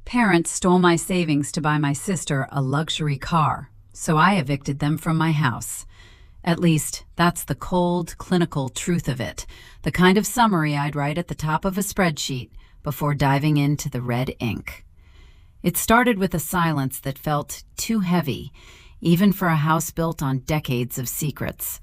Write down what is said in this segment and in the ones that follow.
Parents stole my savings to buy my sister a luxury car, so I evicted them from my house. At least, that's the cold, clinical truth of it, the kind of summary I'd write at the top of a spreadsheet before diving into the red ink. It started with a silence that felt too heavy, even for a house built on decades of secrets.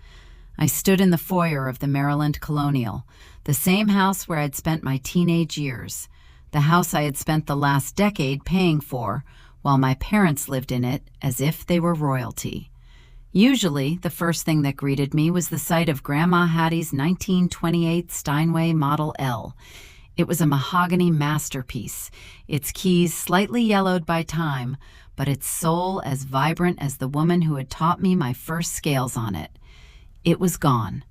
I stood in the foyer of the Maryland Colonial, the same house where I'd spent my teenage years, the house I had spent the last decade paying for, while my parents lived in it as if they were royalty. Usually, the first thing that greeted me was the sight of Grandma Hattie's 1928 Steinway Model L. It was a mahogany masterpiece, its keys slightly yellowed by time, but its soul as vibrant as the woman who had taught me my first scales on it. It was gone.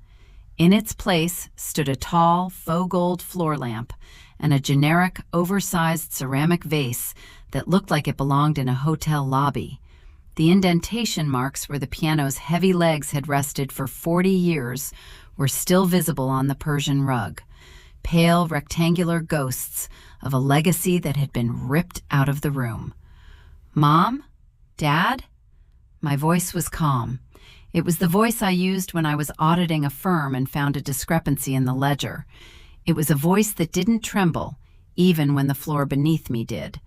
In its place stood a tall, faux gold floor lamp and a generic, oversized ceramic vase that looked like it belonged in a hotel lobby. The indentation marks where the piano's heavy legs had rested for 40 years were still visible on the Persian rug, pale, rectangular ghosts of a legacy that had been ripped out of the room. "Mom? Dad?" My voice was calm. It was the voice I used when I was auditing a firm and found a discrepancy in the ledger. It was a voice that didn't tremble, even when the floor beneath me did.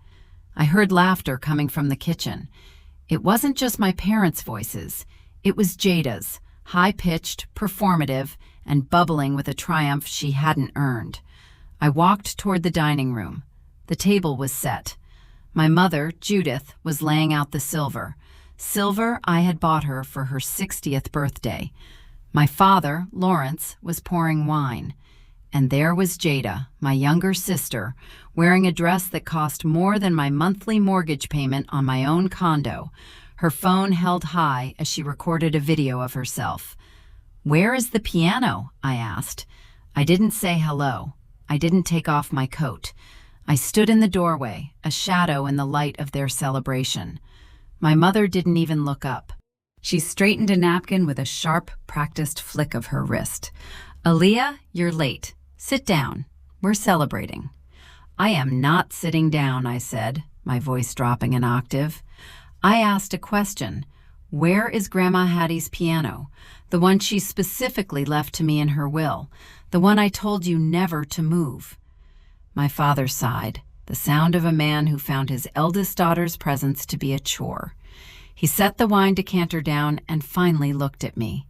I heard laughter coming from the kitchen. It wasn't just my parents' voices. It was Jada's, high-pitched, performative, and bubbling with a triumph she hadn't earned. I walked toward the dining room. The table was set. My mother, Judith, was laying out the silver I had bought her for her 60th birthday. My father, Lawrence, was pouring wine. And there was Jada, my younger sister, wearing a dress that cost more than my monthly mortgage payment on my own condo, her phone held high as she recorded a video of herself. "Where is the piano?" I asked. I didn't say hello. I didn't take off my coat. I stood in the doorway, a shadow in the light of their celebration. My mother didn't even look up. She straightened a napkin with a sharp, practiced flick of her wrist. "Aaliyah, you're late. Sit down. We're celebrating." "I am not sitting down," I said, my voice dropping an octave. I asked a question. Where is Grandma Hattie's piano? The one she specifically left to me in her will. The one I told you never to move. My father sighed, the sound of a man who found his eldest daughter's presence to be a chore. He set the wine decanter down and finally looked at me.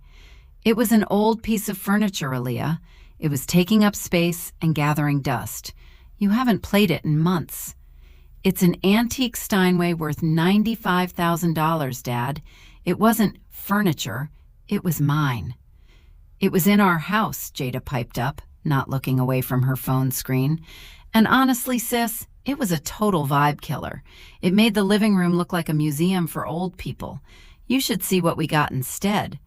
"It was an old piece of furniture, Aaliyah. It was taking up space and gathering dust. You haven't played it in months." "It's an antique Steinway worth $95,000, Dad. It wasn't furniture. It was mine." "It was in our house," Jada piped up, not looking away from her phone screen. "And honestly, sis, it was a total vibe killer. It made the living room look like a museum for old people. You should see what we got instead."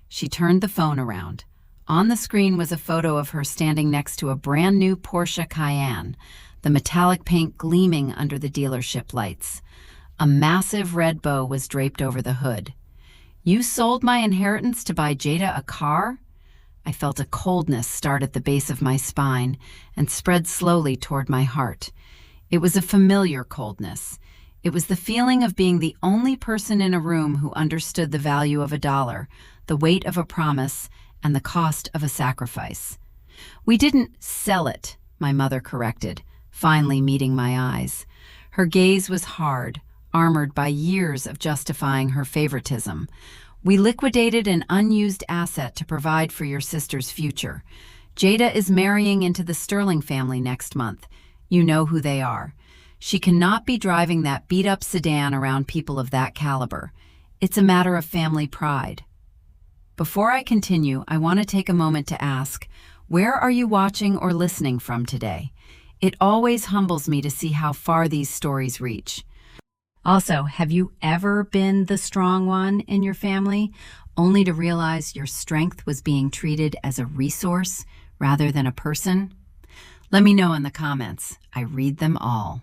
She turned the phone around. On the screen was a photo of her standing next to a brand new Porsche Cayenne, the metallic paint gleaming under the dealership lights. A massive red bow was draped over the hood. "You sold my inheritance to buy Jada a car?" I felt a coldness start at the base of my spine and spread slowly toward my heart. It was a familiar coldness. It was the feeling of being the only person in a room who understood the value of $1, the weight of a promise, and the cost of a sacrifice. "We didn't sell it," my mother corrected, finally meeting my eyes. Her gaze was hard, armored by years of justifying her favoritism. "We liquidated an unused asset to provide for your sister's future. Jada is marrying into the Sterling family next month. You know who they are. She cannot be driving that beat-up sedan around people of that caliber. It's a matter of family pride." Before I continue, I want to take a moment to ask, where are you watching or listening from today? It always humbles me to see how far these stories reach. Also, have you ever been the strong one in your family, only to realize your strength was being treated as a resource rather than a person? Let me know in the comments. I read them all.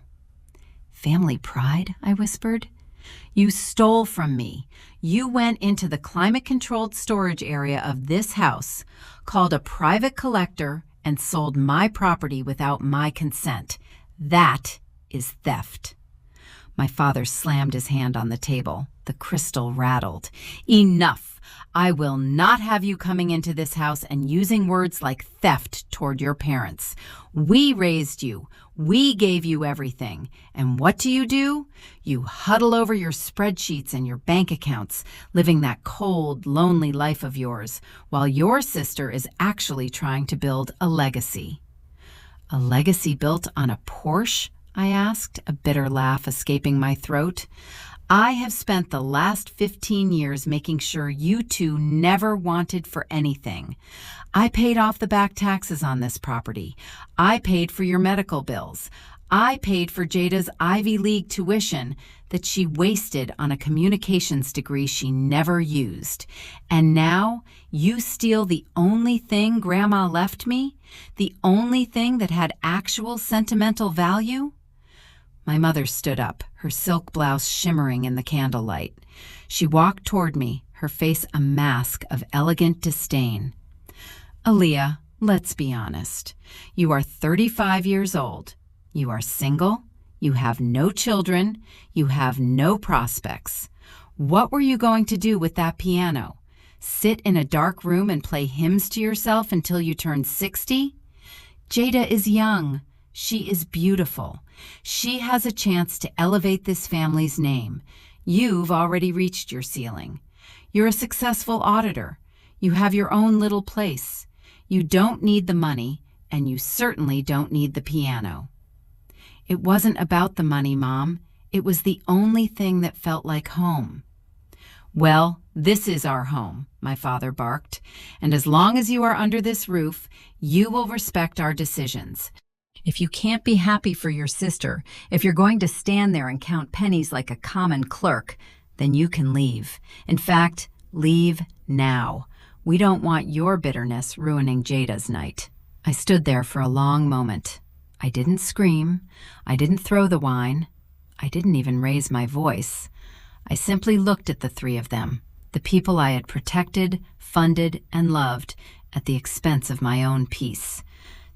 "Family pride?" I whispered. "You stole from me. You went into the climate-controlled storage area of this house, called a private collector, and sold my property without my consent. That is theft." My father slammed his hand on the table. The crystal rattled. Enough! I will not have you coming into this house and using words like theft toward your parents. We raised you. We gave you everything. And what do? You huddle over your spreadsheets and your bank accounts, living that cold, lonely life of yours, while your sister is actually trying to build a legacy. A legacy built on a Porsche? I asked, a bitter laugh escaping my throat. I have spent the last 15 years making sure you two never wanted for anything. I paid off the back taxes on this property. I paid for your medical bills. I paid for Jada's Ivy League tuition that she wasted on a communications degree she never used. And now you steal the only thing Grandma left me? The only thing that had actual sentimental value? My mother stood up, her silk blouse shimmering in the candlelight. She walked toward me, her face a mask of elegant disdain. Aaliyah, let's be honest. You are 35 years old. You are single. You have no children. You have no prospects. What were you going to do with that piano? Sit in a dark room and play hymns to yourself until you turn 60? Jada is young. She is beautiful. She has a chance to elevate this family's name. You've already reached your ceiling. You're a successful auditor. You have your own little place. You don't need the money, and you certainly don't need the piano. It wasn't about the money, Mom. It was the only thing that felt like home. Well, this is our home, my father barked, and as long as you are under this roof, you will respect our decisions. If you can't be happy for your sister, if you're going to stand there and count pennies like a common clerk, then you can leave. In fact, leave now. We don't want your bitterness ruining Jada's night. I stood there for a long moment. I didn't scream. I didn't throw the wine. I didn't even raise my voice. I simply looked at the three of them, the people I had protected, funded, and loved at the expense of my own peace.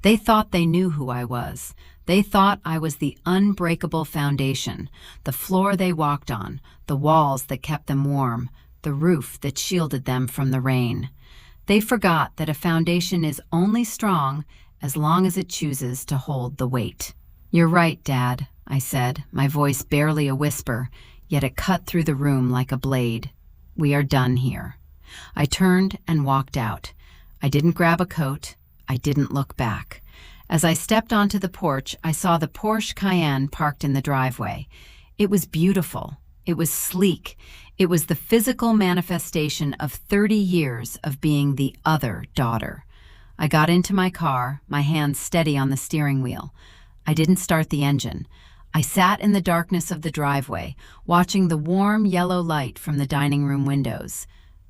They thought they knew who I was. They thought I was the unbreakable foundation, the floor they walked on, the walls that kept them warm, the roof that shielded them from the rain. They forgot that a foundation is only strong as long as it chooses to hold the weight. You're right, Dad, I said, my voice barely a whisper, yet it cut through the room like a blade. We are done here. I turned and walked out. I didn't grab a coat. I didn't look back. As I stepped onto the porch, I saw the Porsche Cayenne parked in the driveway. It was beautiful. It was sleek. It was the physical manifestation of 30 years of being the other daughter. I got into my car, my hands steady on the steering wheel. I didn't start the engine. I sat in the darkness of the driveway, watching the warm yellow light from the dining room windows.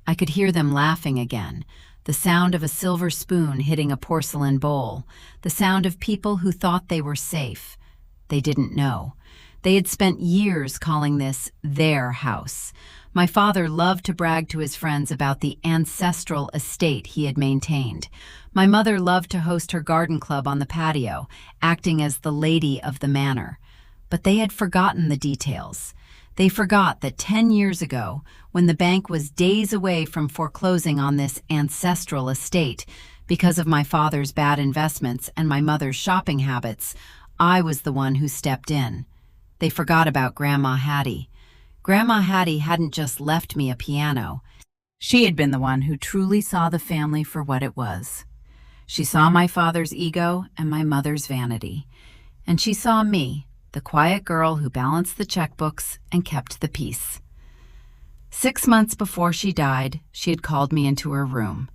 I could hear them laughing again. The sound of a silver spoon hitting a porcelain bowl, the sound of people who thought they were safe. They didn't know. They had spent years calling this their house. My father loved to brag to his friends about the ancestral estate he had maintained. My mother loved to host her garden club on the patio, acting as the lady of the manor. But they had forgotten the details. They forgot that 10 years ago, when the bank was days away from foreclosing on this ancestral estate because of my father's bad investments and my mother's shopping habits, I was the one who stepped in. They forgot about Grandma Hattie. Grandma Hattie hadn't just left me a piano. She had been the one who truly saw the family for what it was. She saw my father's ego and my mother's vanity. And she saw me, the quiet girl who balanced the checkbooks and kept the peace. 6 months before she died, she had called me into her room.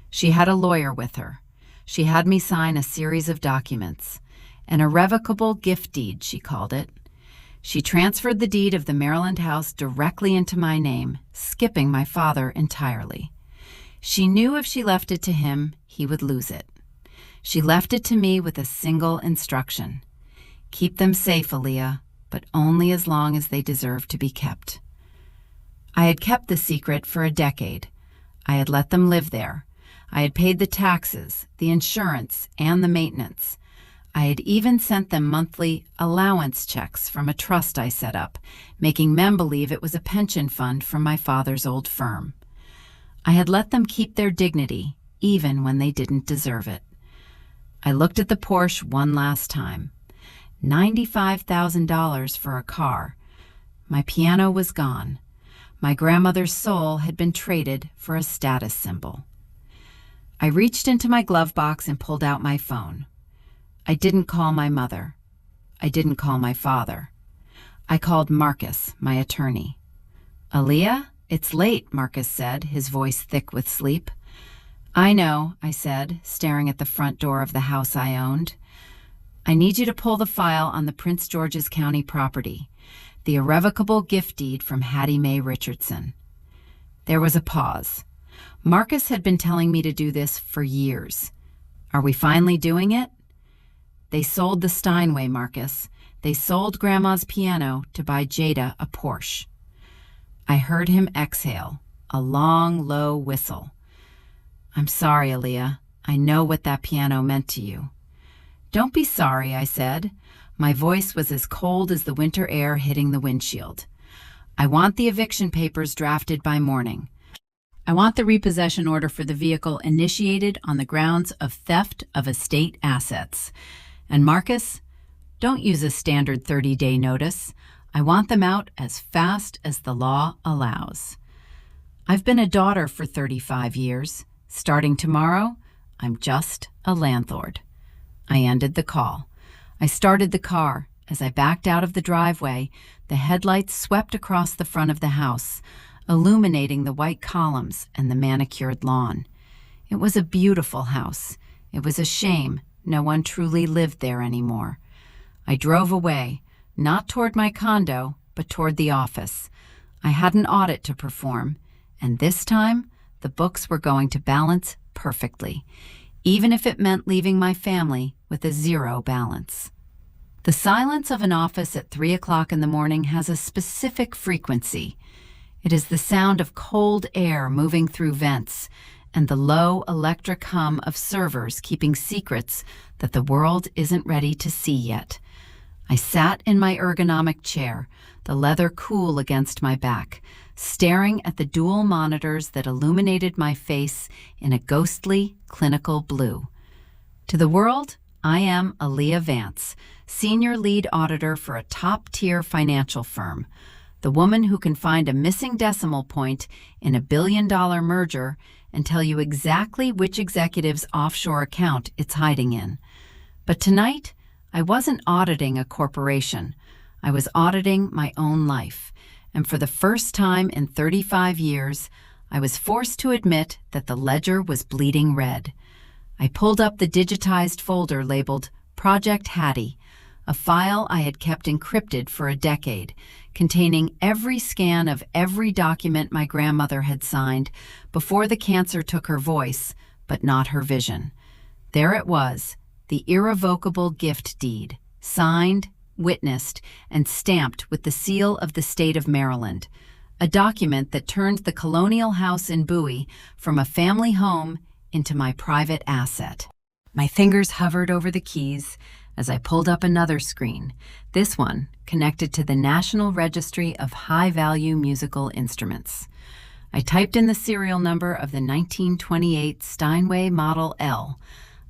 She had a lawyer with her. She had me sign a series of documents. An irrevocable gift deed, she called it. She transferred the deed of the Maryland house directly into my name, skipping my father entirely. She knew if she left it to him, he would lose it. She left it to me with a single instruction. Keep them safe, Aaliyah, but only as long as they deserve to be kept. I had kept the secret for a decade. I had let them live there. I had paid the taxes, the insurance, and the maintenance. I had even sent them monthly allowance checks from a trust I set up, making men believe it was a pension fund from my father's old firm. I had let them keep their dignity, even when they didn't deserve it. I looked at the Porsche one last time. $95,000 for a car. My piano was gone. My grandmother's soul had been traded for a status symbol. I reached into my glove box and pulled out my phone. I didn't call my mother. I didn't call my father. I called Marcus, my attorney. "Aaliyah, it's late," Marcus said, his voice thick with sleep. "I know," I said, staring at the front door of the house I owned. "I need you to pull the file on the Prince George's County property, the irrevocable gift deed from Hattie Mae Richardson." There was a pause. Marcus had been telling me to do this for years. Are we finally doing it? "They sold the Steinway, Marcus. They sold Grandma's piano to buy Jada a Porsche." I heard him exhale, a long, low whistle. "I'm sorry, Aaliyah. I know what that piano meant to you." "Don't be sorry," I said. My voice was as cold as the winter air hitting the windshield. "I want the eviction papers drafted by morning. I want the repossession order for the vehicle initiated on the grounds of theft of estate assets. And Marcus, don't use a standard 30-day notice. I want them out as fast as the law allows. I've been a daughter for 35 years. Starting tomorrow, I'm just a landlord." I ended the call. I started the car. As I backed out of the driveway, the headlights swept across the front of the house, illuminating the white columns and the manicured lawn. It was a beautiful house. It was a shame no one truly lived there anymore. I drove away, not toward my condo, but toward the office. I had an audit to perform, and this time, the books were going to balance perfectly, even if it meant leaving my family with a zero balance. The silence of an office at 3 o'clock in the morning has a specific frequency. It is the sound of cold air moving through vents and the low electric hum of servers keeping secrets that the world isn't ready to see yet. I sat in my ergonomic chair, the leather cool against my back, staring at the dual monitors that illuminated my face in a ghostly, clinical blue. To the world, I am Aaliyah Vance, senior lead auditor for a top-tier financial firm, the woman who can find a missing decimal point in a billion-dollar merger and tell you exactly which executive's offshore account it's hiding in. But tonight, I wasn't auditing a corporation. I was auditing my own life. And for the first time in 35 years, I was forced to admit that the ledger was bleeding red. I pulled up the digitized folder labeled Project Hattie, a file I had kept encrypted for a decade, containing every scan of every document my grandmother had signed before the cancer took her voice, but not her vision. There it was, the irrevocable gift deed, signed, witnessed, and stamped with the seal of the state of Maryland, a document that turned the colonial house in Bowie from a family home into my private asset. My fingers hovered over the keys as I pulled up another screen, this one connected to the National Registry of High-Value Musical Instruments. I typed in the serial number of the 1928 Steinway Model L,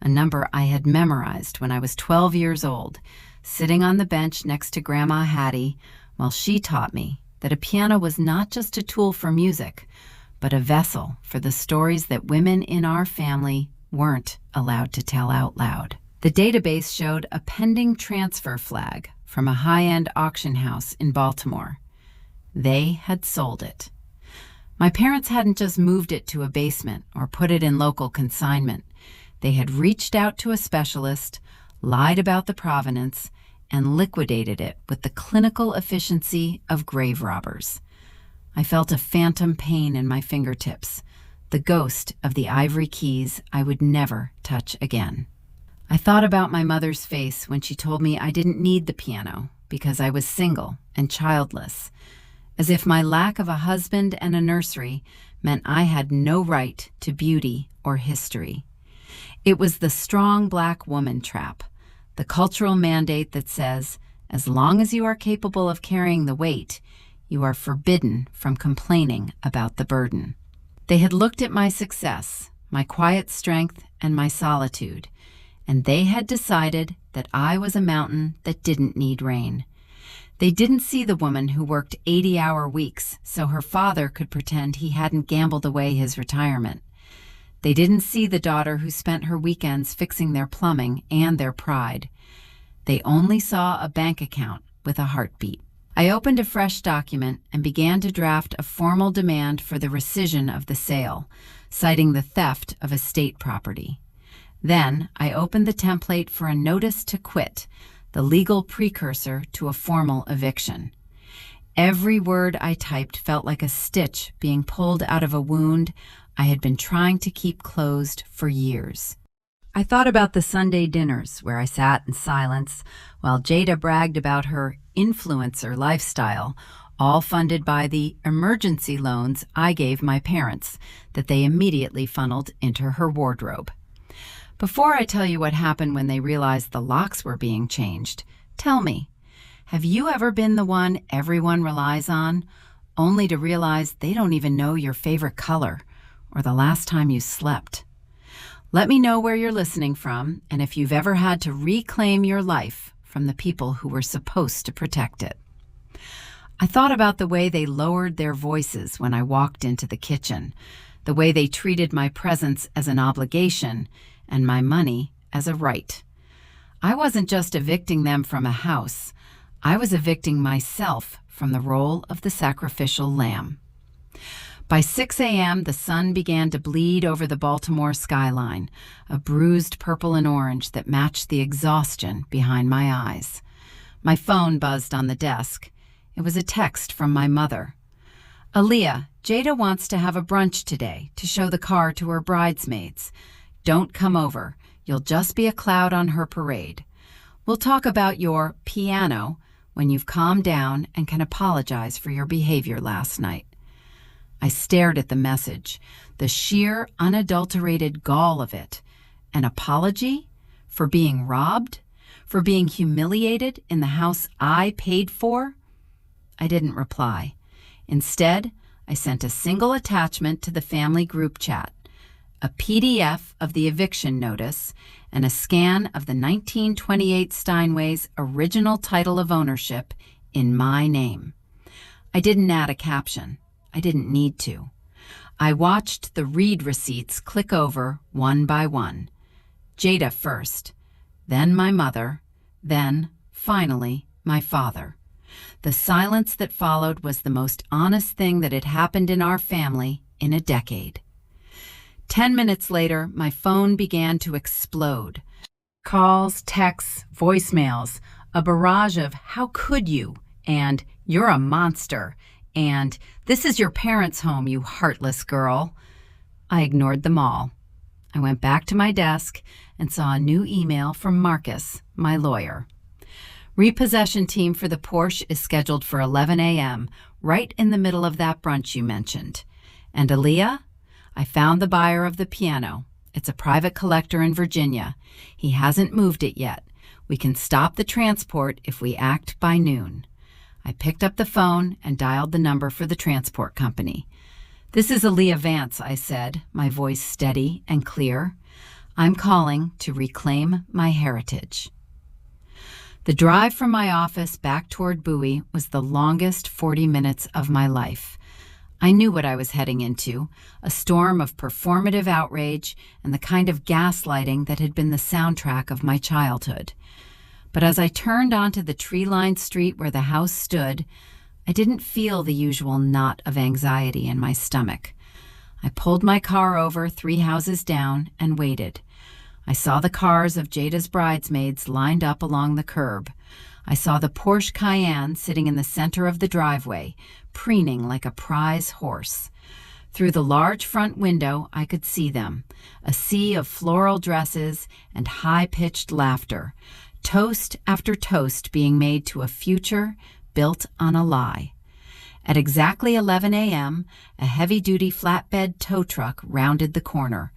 a number I had memorized when I was 12 years old, sitting on the bench next to Grandma Hattie while she taught me that a piano was not just a tool for music, but a vessel for the stories that women in our family weren't allowed to tell out loud. The database showed a pending transfer flag from a high-end auction house in Baltimore. They had sold it. My parents hadn't just moved it to a basement or put it in local consignment. They had reached out to a specialist, lied about the provenance, and liquidated it with the clinical efficiency of grave robbers. I felt a phantom pain in my fingertips, the ghost of the ivory keys I would never touch again. I thought about my mother's face when she told me I didn't need the piano because I was single and childless, as if my lack of a husband and a nursery meant I had no right to beauty or history. It was the strong black woman trap, the cultural mandate that says, as long as you are capable of carrying the weight, you are forbidden from complaining about the burden. They had looked at my success, my quiet strength, and my solitude, and they had decided that I was a mountain that didn't need rain. They didn't see the woman who worked 80-hour weeks so her father could pretend he hadn't gambled away his retirement. They didn't see the daughter who spent her weekends fixing their plumbing and their pride. They only saw a bank account with a heartbeat. I opened a fresh document and began to draft a formal demand for the rescission of the sale, citing the theft of estate property. Then I opened the template for a notice to quit, the legal precursor to a formal eviction. Every word I typed felt like a stitch being pulled out of a wound I had been trying to keep closed for years. I thought about the Sunday dinners where I sat in silence while Jada bragged about her influencer lifestyle, all funded by the emergency loans I gave my parents that they immediately funneled into her wardrobe. Before I tell you what happened when they realized the locks were being changed, tell me, have you ever been the one everyone relies on, only to realize they don't even know your favorite color or the last time you slept? Let me know where you're listening from and if you've ever had to reclaim your life from the people who were supposed to protect it. I thought about the way they lowered their voices when I walked into the kitchen, the way they treated my presence as an obligation and my money as a right. I wasn't just evicting them from a house, I was evicting myself from the role of the sacrificial lamb. By 6 a.m., the sun began to bleed over the Baltimore skyline, a bruised purple and orange that matched the exhaustion behind my eyes. My phone buzzed on the desk. It was a text from my mother. "Aaliyah, Jada wants to have a brunch today to show the car to her bridesmaids. Don't come over. You'll just be a cloud on her parade. We'll talk about your piano when you've calmed down and can apologize for your behavior last night." I stared at the message, the sheer, unadulterated gall of it. An apology? For being robbed? For being humiliated in the house I paid for? I didn't reply. Instead, I sent a single attachment to the family group chat, a PDF of the eviction notice, and a scan of the 1928 Steinway's original title of ownership in my name. I didn't add a caption. I didn't need to. I watched the read receipts click over one by one. Jada first, then my mother, then, finally, my father. The silence that followed was the most honest thing that had happened in our family in a decade. 10 minutes later, my phone began to explode. Calls, texts, voicemails, a barrage of "how could you?" and "you're a monster," and "this is your parents' home, you heartless girl." I ignored them all. I went back to my desk and saw a new email from Marcus, my lawyer. "Repossession team for the Porsche is scheduled for 11 a.m., right in the middle of that brunch you mentioned. And Aaliyah? I found the buyer of the piano. It's a private collector in Virginia. He hasn't moved it yet. We can stop the transport if we act by noon." I picked up the phone and dialed the number for the transport company. "This is Aaliyah Vance," I said, my voice steady and clear. "I'm calling to reclaim my heritage." The drive from my office back toward Bowie was the longest 40 minutes of my life. I knew what I was heading into, a storm of performative outrage and the kind of gaslighting that had been the soundtrack of my childhood. But as I turned onto the tree-lined street where the house stood, I didn't feel the usual knot of anxiety in my stomach. I pulled my car over 3 houses down and waited. I saw the cars of Jada's bridesmaids lined up along the curb. I saw the Porsche Cayenne sitting in the center of the driveway, preening like a prize horse. Through the large front window, I could see them, a sea of floral dresses and high-pitched laughter, toast after toast being made to a future built on a lie. At exactly 11 a.m., a heavy-duty flatbed tow truck rounded the corner.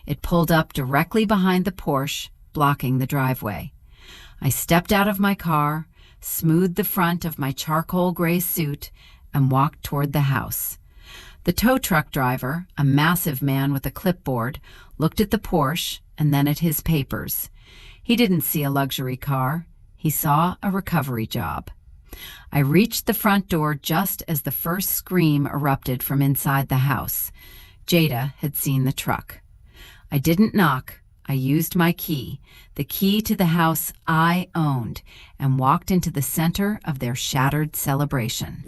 It pulled up directly behind the Porsche, blocking the driveway. I stepped out of my car, smoothed the front of my charcoal gray suit, and walked toward the house. The tow truck driver, a massive man with a clipboard, looked at the Porsche and then at his papers. He didn't see a luxury car. He saw a recovery job. I reached the front door just as the first scream erupted from inside the house. Jada had seen the truck. I didn't knock. I used my key, the key to the house I owned, and walked into the center of their shattered celebration.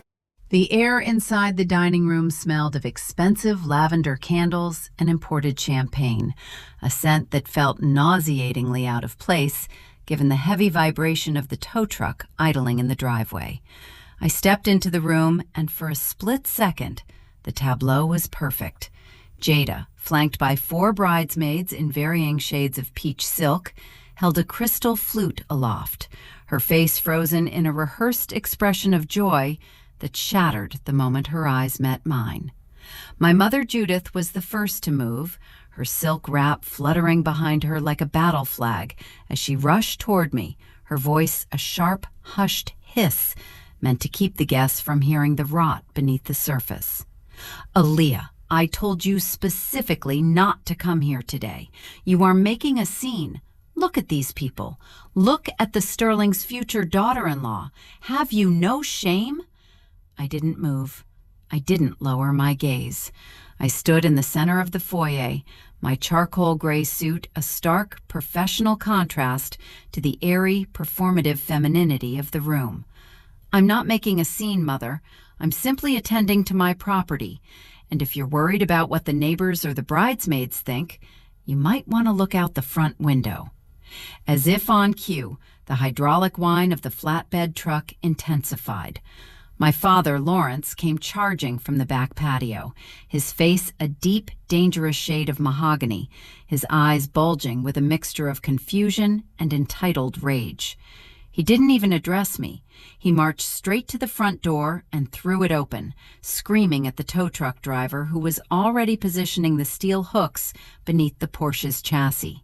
The air inside the dining room smelled of expensive lavender candles and imported champagne, a scent that felt nauseatingly out of place given the heavy vibration of the tow truck idling in the driveway. I stepped into the room, and for a split second, the tableau was perfect. Jada, flanked by 4 bridesmaids in varying shades of peach silk, held a crystal flute aloft, her face frozen in a rehearsed expression of joy that shattered the moment her eyes met mine. My mother Judith was the first to move, her silk wrap fluttering behind her like a battle flag as she rushed toward me, her voice a sharp, hushed hiss meant to keep the guests from hearing the rot beneath the surface. "Aaliyah, I told you specifically not to come here today. You are making a scene. Look at these people. Look at the Sterling's future daughter-in-law. Have you no shame?" I didn't move. I didn't lower my gaze. I stood in the center of the foyer, my charcoal gray suit a stark, professional contrast to the airy, performative femininity of the room. "I'm not making a scene, Mother. I'm simply attending to my property. And if you're worried about what the neighbors or the bridesmaids think, you might want to look out the front window." As if on cue, the hydraulic whine of the flatbed truck intensified. My father, Lawrence, came charging from the back patio, his face a deep, dangerous shade of mahogany, his eyes bulging with a mixture of confusion and entitled rage. He didn't even address me. He marched straight to the front door and threw it open, screaming at the tow truck driver who was already positioning the steel hooks beneath the Porsche's chassis.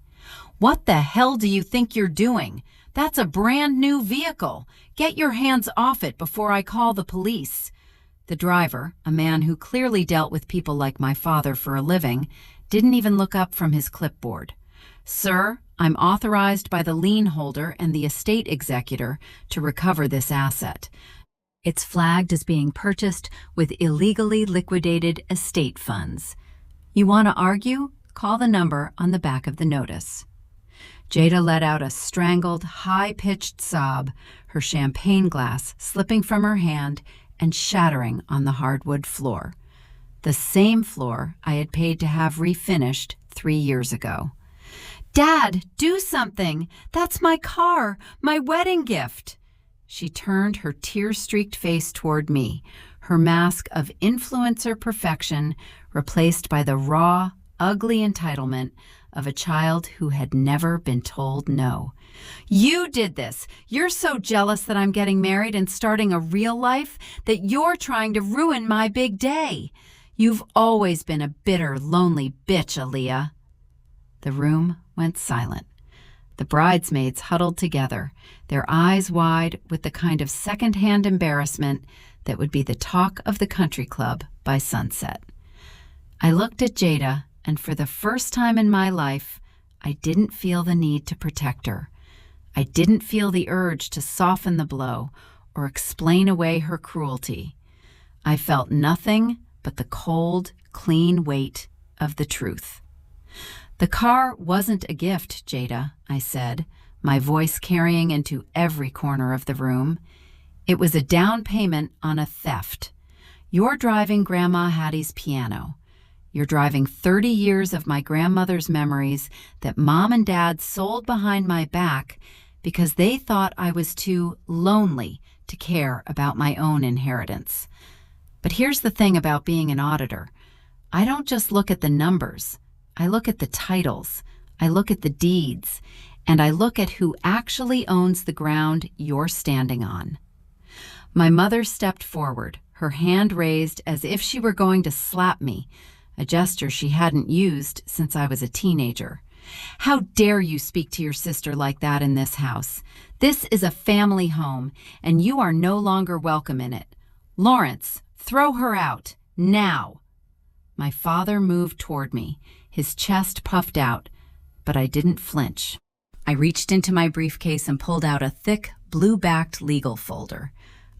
"What the hell do you think you're doing? That's a brand new vehicle. Get your hands off it before I call the police." The driver, a man who clearly dealt with people like my father for a living, didn't even look up from his clipboard. "Sir, I'm authorized by the lien holder and the estate executor to recover this asset. It's flagged as being purchased with illegally liquidated estate funds. You want to argue? Call the number on the back of the notice." Jada let out a strangled, high-pitched sob, her champagne glass slipping from her hand and shattering on the hardwood floor. The same floor I had paid to have refinished 3 years ago. "Dad, do something! That's my car, my wedding gift!" She turned her tear-streaked face toward me, her mask of influencer perfection replaced by the raw, ugly entitlement of a child who had never been told no. "You did this! You're so jealous that I'm getting married and starting a real life that you're trying to ruin my big day! You've always been a bitter, lonely bitch, Aaliyah." The room went silent. The bridesmaids huddled together, their eyes wide with the kind of second-hand embarrassment that would be the talk of the country club by sunset. I looked at Jada, and for the first time in my life, I didn't feel the need to protect her. I didn't feel the urge to soften the blow or explain away her cruelty. I felt nothing but the cold, clean weight of the truth. "The car wasn't a gift, Jada," I said, my voice carrying into every corner of the room. "It was a down payment on a theft. You're driving Grandma Hattie's piano. You're driving 30 years of my grandmother's memories that Mom and Dad sold behind my back because they thought I was too lonely to care about my own inheritance. But here's the thing about being an auditor. I don't just look at the numbers. I look at the titles. I look at the deeds. And I look at who actually owns the ground you're standing on." My mother stepped forward, her hand raised as if she were going to slap me, a gesture she hadn't used since I was a teenager. "How dare you speak to your sister like that in this house? This is a family home, and you are no longer welcome in it. Lawrence, throw her out, now." My father moved toward me, his chest puffed out, but I didn't flinch. I reached into my briefcase and pulled out a thick, blue-backed legal folder.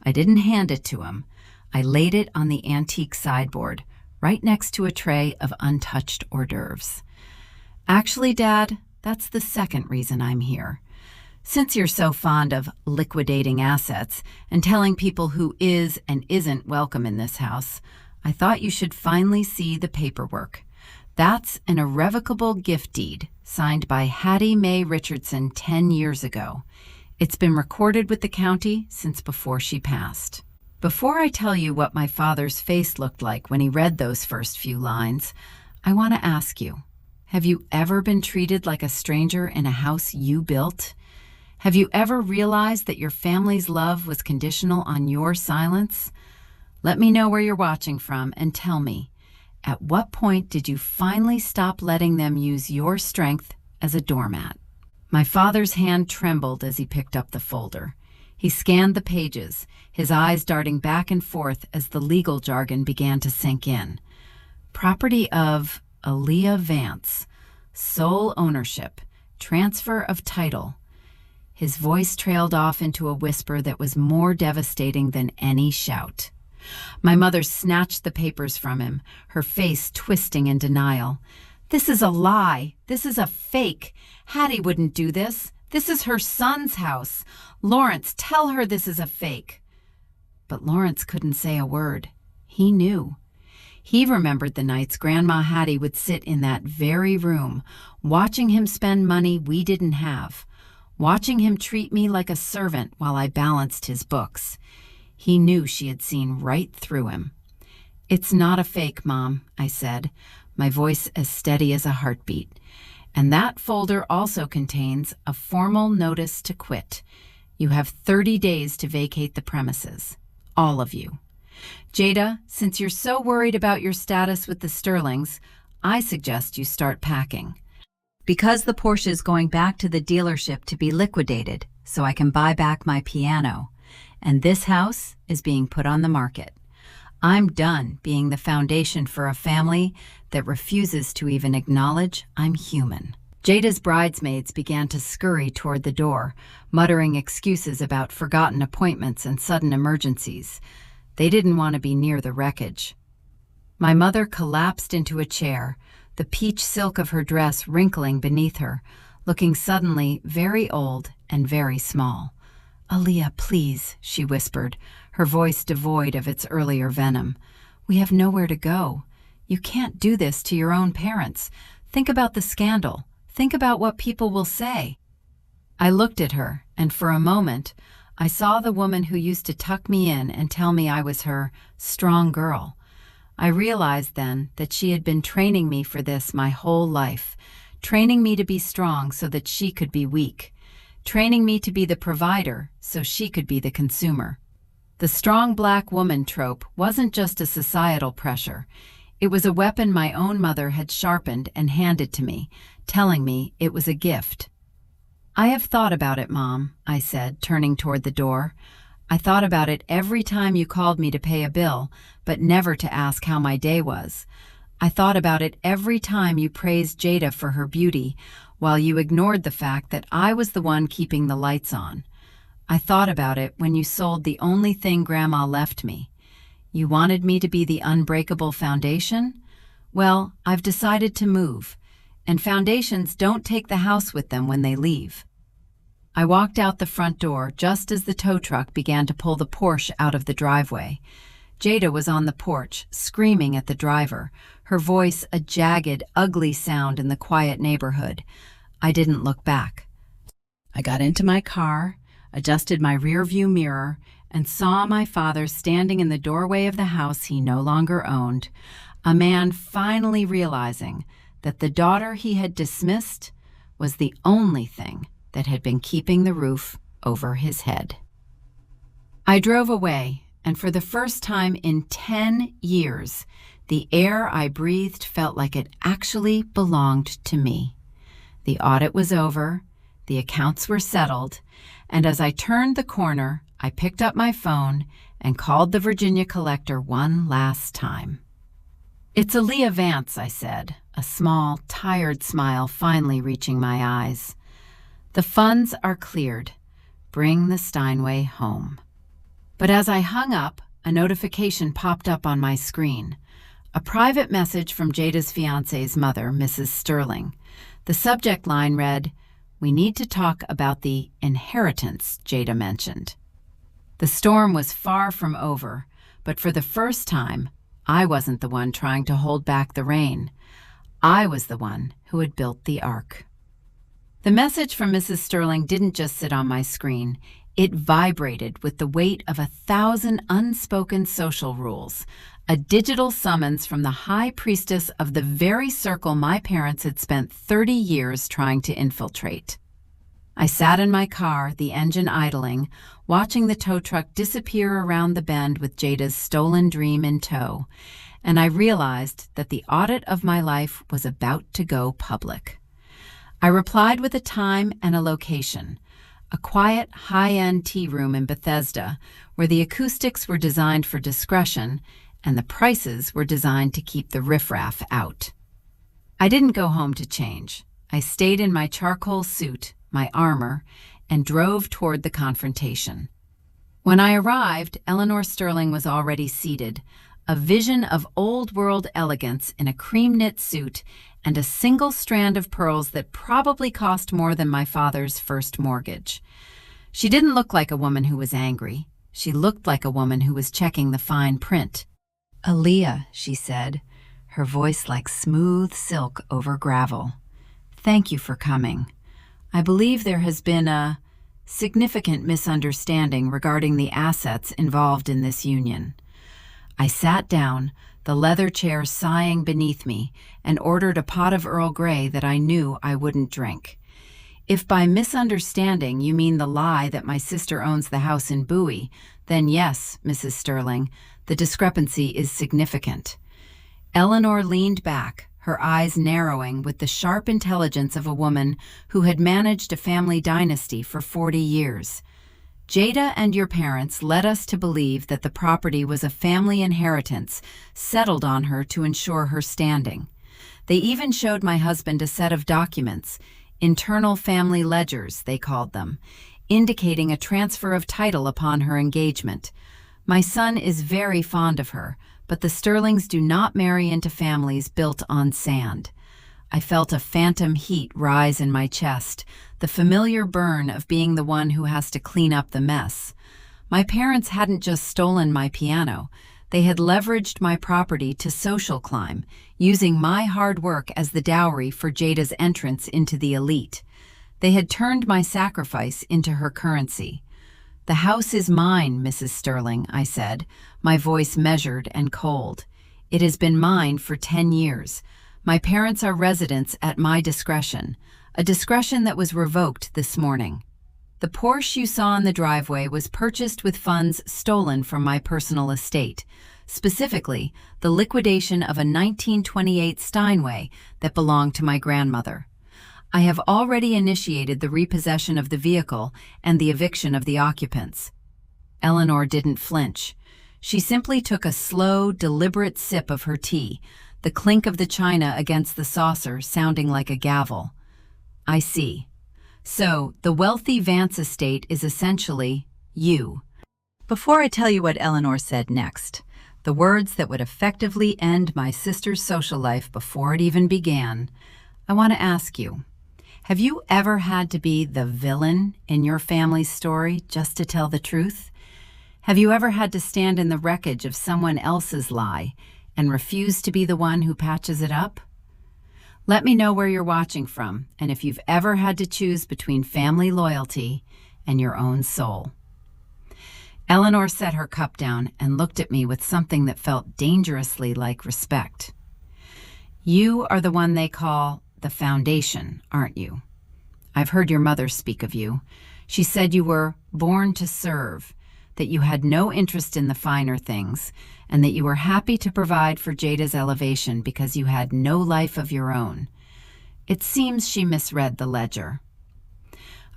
I didn't hand it to him. I laid it on the antique sideboard, right next to a tray of untouched hors d'oeuvres. "Actually, Dad, that's the second reason I'm here. Since you're so fond of liquidating assets and telling people who is and isn't welcome in this house, I thought you should finally see the paperwork. That's an irrevocable gift deed signed by Hattie Mae Richardson 10 years ago. It's been recorded with the county since before she passed." Before I tell you what my father's face looked like when he read those first few lines, I want to ask you, have you ever been treated like a stranger in a house you built? Have you ever realized that your family's love was conditional on your silence? Let me know where you're watching from and tell me, at what point did you finally stop letting them use your strength as a doormat? My father's hand trembled as he picked up the folder. He scanned the pages, his eyes darting back and forth as the legal jargon began to sink in. Property of Aaliyah Vance, sole ownership, transfer of title. His voice trailed off into a whisper that was more devastating than any shout. My mother snatched the papers from him, her face twisting in denial. "This is a lie. This is a fake. Hattie wouldn't do this. This is her son's house. Lawrence, tell her this is a fake." But Lawrence couldn't say a word. He knew. He remembered the nights Grandma Hattie would sit in that very room, watching him spend money we didn't have, watching him treat me like a servant while I balanced his books. He knew she had seen right through him. "It's not a fake, Mom," I said, my voice as steady as a heartbeat. "And that folder also contains a formal notice to quit. You have 30 days to vacate the premises. All of you. Jada, since you're so worried about your status with the Sterlings, I suggest you start packing. Because the Porsche is going back to the dealership to be liquidated, so I can buy back my piano. And this house is being put on the market. I'm done being the foundation for a family that refuses to even acknowledge I'm human." Jada's bridesmaids began to scurry toward the door, muttering excuses about forgotten appointments and sudden emergencies. They didn't want to be near the wreckage. My mother collapsed into a chair, the peach silk of her dress wrinkling beneath her, looking suddenly very old and very small. "Aaliyah, please," she whispered, her voice devoid of its earlier venom. "We have nowhere to go. You can't do this to your own parents. Think about the scandal. Think about what people will say." I looked at her, and for a moment, I saw the woman who used to tuck me in and tell me I was her strong girl. I realized then that she had been training me for this my whole life, training me to be strong so that she could be weak, training me to be the provider so she could be the consumer. The strong black woman trope wasn't just a societal pressure. It was a weapon my own mother had sharpened and handed to me, telling me it was a gift. "I have thought about it, Mom," I said, turning toward the door. "I thought about it every time you called me to pay a bill, but never to ask how my day was. I thought about it every time you praised Jada for her beauty, while you ignored the fact that I was the one keeping the lights on. I thought about it when you sold the only thing Grandma left me. You wanted me to be the unbreakable foundation? Well, I've decided to move, and foundations don't take the house with them when they leave." I walked out the front door just as the tow truck began to pull the Porsche out of the driveway. Jada was on the porch, screaming at the driver, her voice a jagged, ugly sound in the quiet neighborhood. I didn't look back. I got into my car, adjusted my rearview mirror, and saw my father standing in the doorway of the house he no longer owned, a man finally realizing that the daughter he had dismissed was the only thing that had been keeping the roof over his head. I drove away, and for the first time in 10 years, the air I breathed felt like it actually belonged to me. The audit was over, the accounts were settled, and as I turned the corner, I picked up my phone and called the Virginia collector one last time. "It's Aaliyah Vance," I said, a small, tired smile finally reaching my eyes. "The funds are cleared. Bring the Steinway home." But as I hung up, a notification popped up on my screen. A private message from Jada's fiancé's mother, Mrs. Sterling. The subject line read, "We need to talk about the inheritance Jada mentioned." The storm was far from over, but for the first time, I wasn't the one trying to hold back the rain. I was the one who had built the ark. The message from Mrs. Sterling didn't just sit on my screen. It vibrated with the weight of 1,000 unspoken social rules, a digital summons from the high priestess of the very circle my parents had spent 30 years trying to infiltrate. I sat in my car, the engine idling, watching the tow truck disappear around the bend with Jada's stolen dream in tow, and I realized that the audit of my life was about to go public. I replied with a time and a location, a quiet, high-end tea room in Bethesda, where the acoustics were designed for discretion and the prices were designed to keep the riffraff out. I didn't go home to change. I stayed in my charcoal suit, my armor, and drove toward the confrontation. When I arrived, Eleanor Sterling was already seated, a vision of old-world elegance in a cream-knit suit and a single strand of pearls that probably cost more than my father's first mortgage. She didn't look like a woman who was angry. She looked like a woman who was checking the fine print. "Aaliyah," she said, her voice like smooth silk over gravel. "Thank you for coming. I believe there has been a significant misunderstanding regarding the assets involved in this union." I sat down, the leather chair sighing beneath me, and ordered a pot of Earl Grey that I knew I wouldn't drink. "If by misunderstanding you mean the lie that my sister owns the house in Bowie, then yes, Mrs. Sterling, the discrepancy is significant." Eleanor leaned back, her eyes narrowing with the sharp intelligence of a woman who had managed a family dynasty for 40 years. "Jada and your parents led us to believe that the property was a family inheritance settled on her to ensure her standing. They even showed my husband a set of documents, internal family ledgers, they called them, indicating a transfer of title upon her engagement. My son is very fond of her, but the Sterlings do not marry into families built on sand." I felt a phantom heat rise in my chest, the familiar burn of being the one who has to clean up the mess. My parents hadn't just stolen my piano. They had leveraged my property to social climb, using my hard work as the dowry for Jada's entrance into the elite. They had turned my sacrifice into her currency. "The house is mine, Mrs. Sterling," I said, my voice measured and cold. "It has been mine for 10 years. My parents are residents at my discretion, a discretion that was revoked this morning. The Porsche you saw in the driveway was purchased with funds stolen from my personal estate, specifically the liquidation of a 1928 Steinway that belonged to my grandmother. I have already initiated the repossession of the vehicle and the eviction of the occupants." Eleanor didn't flinch. She simply took a slow, deliberate sip of her tea, the clink of the china against the saucer sounding like a gavel. "I see. So, the wealthy Vance estate is essentially you." Before I tell you what Eleanor said next, the words that would effectively end my sister's social life before it even began, I want to ask you, have you ever had to be the villain in your family's story just to tell the truth? Have you ever had to stand in the wreckage of someone else's lie and refuse to be the one who patches it up? Let me know where you're watching from and if you've ever had to choose between family loyalty and your own soul. Eleanor set her cup down and looked at me with something that felt dangerously like respect. "You are the one they call the foundation, aren't you? I've heard your mother speak of you. She said you were born to serve, that you had no interest in the finer things, and that you were happy to provide for Jada's elevation because you had no life of your own. It seems she misread the ledger."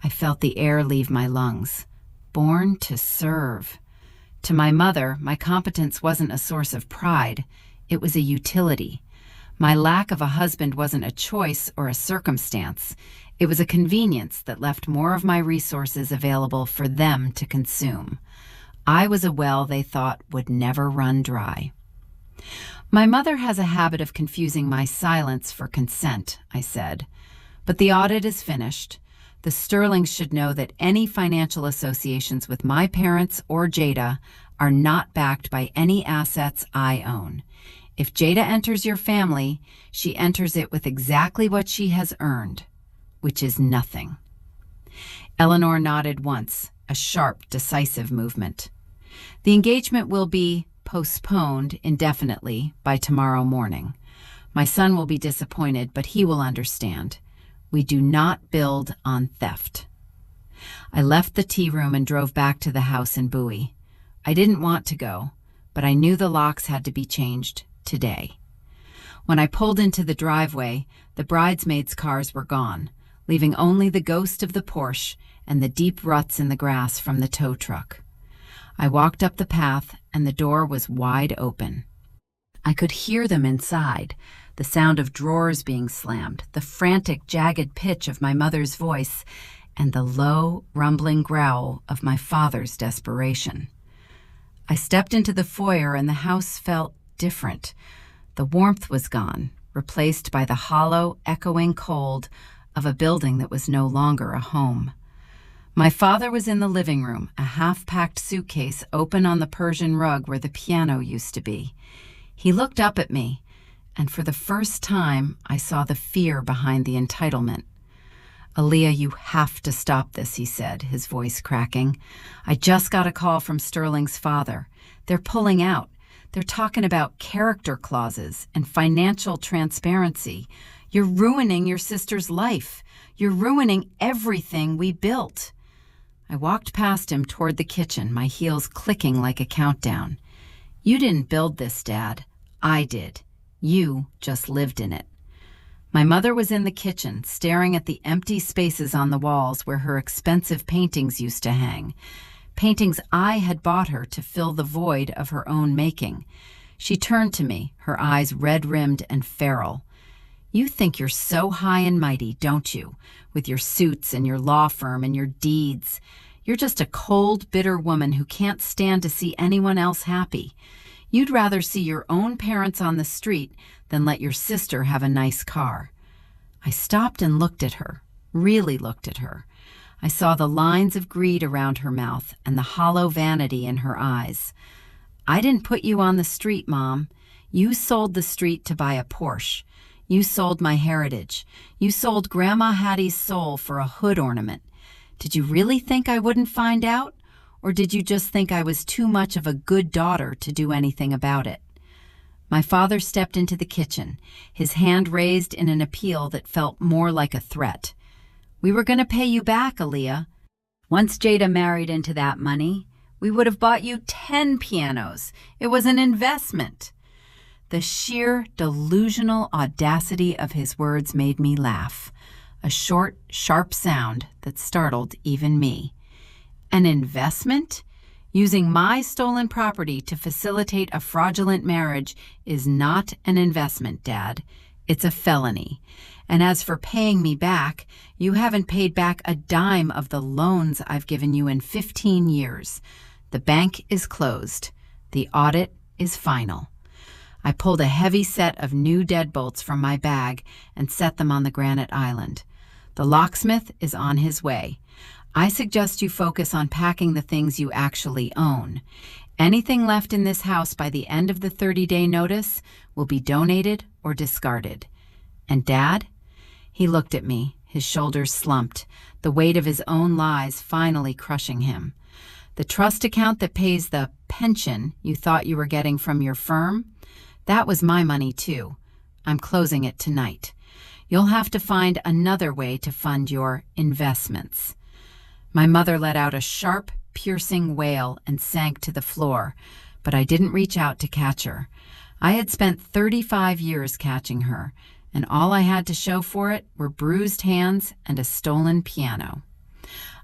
I felt the air leave my lungs. Born to serve. To my mother, my competence wasn't a source of pride. It was a utility. My lack of a husband wasn't a choice or a circumstance. It was a convenience that left more of my resources available for them to consume. I was a well they thought would never run dry. My mother has a habit of confusing my silence for consent, I said. But the audit is finished. The Sterlings should know that any financial associations with my parents or Jada are not backed by any assets I own. If Jada enters your family, she enters it with exactly what she has earned, which is nothing. Eleanor nodded once, a sharp, decisive movement. The engagement will be postponed indefinitely by tomorrow morning. My son will be disappointed, but he will understand. We do not build on theft. I left the tea room and drove back to the house in Bowie. I didn't want to go, but I knew the locks had to be changed today. When I pulled into the driveway, the bridesmaids' cars were gone, leaving only the ghost of the Porsche and the deep ruts in the grass from the tow truck. I walked up the path, and the door was wide open. I could hear them inside, the sound of drawers being slammed, the frantic, jagged pitch of my mother's voice, and the low, rumbling growl of my father's desperation. I stepped into the foyer, and the house felt different. The warmth was gone, replaced by the hollow, echoing cold of a building that was no longer a home. My father was in the living room, a half-packed suitcase open on the Persian rug where the piano used to be. He looked up at me, and for the first time, I saw the fear behind the entitlement. "Aaliyah, you have to stop this," he said, his voice cracking. "I just got a call from Sterling's father. They're pulling out. They're talking about character clauses and financial transparency. You're ruining your sister's life. You're ruining everything we built." I walked past him toward the kitchen, my heels clicking like a countdown. "You didn't build this, Dad. I did. You just lived in it." My mother was in the kitchen, staring at the empty spaces on the walls where her expensive paintings used to hang. Paintings I had bought her to fill the void of her own making. She turned to me, her eyes red-rimmed and feral. "You think you're so high and mighty, don't you, with your suits and your law firm and your deeds? You're just a cold, bitter woman who can't stand to see anyone else happy. You'd rather see your own parents on the street than let your sister have a nice car." I stopped and looked at her, really looked at her. I saw the lines of greed around her mouth and the hollow vanity in her eyes. "I didn't put you on the street, Mom. You sold the street to buy a Porsche. You sold my heritage. You sold Grandma Hattie's soul for a hood ornament. Did you really think I wouldn't find out? Or did you just think I was too much of a good daughter to do anything about it?" My father stepped into the kitchen, his hand raised in an appeal that felt more like a threat. "We were going to pay you back, Aaliyah. Once Jada married into that money, we would have bought you 10 pianos. It was an investment." The sheer, delusional audacity of his words made me laugh, a short, sharp sound that startled even me. An investment? Using my stolen property to facilitate a fraudulent marriage is not an investment, Dad. It's a felony. And as for paying me back, you haven't paid back a dime of the loans I've given you in 15 years. The bank is closed. The audit is final. I pulled a heavy set of new deadbolts from my bag and set them on the granite island. The locksmith is on his way. I suggest you focus on packing the things you actually own. Anything left in this house by the end of the 30-day notice will be donated or discarded. And Dad? He looked at me, his shoulders slumped, the weight of his own lies finally crushing him. The trust account that pays the pension you thought you were getting from your firm? That was my money too. I'm closing it tonight. You'll have to find another way to fund your investments. My mother let out a sharp, piercing wail and sank to the floor, but I didn't reach out to catch her. I had spent 35 years catching her, and all I had to show for it were bruised hands and a stolen piano.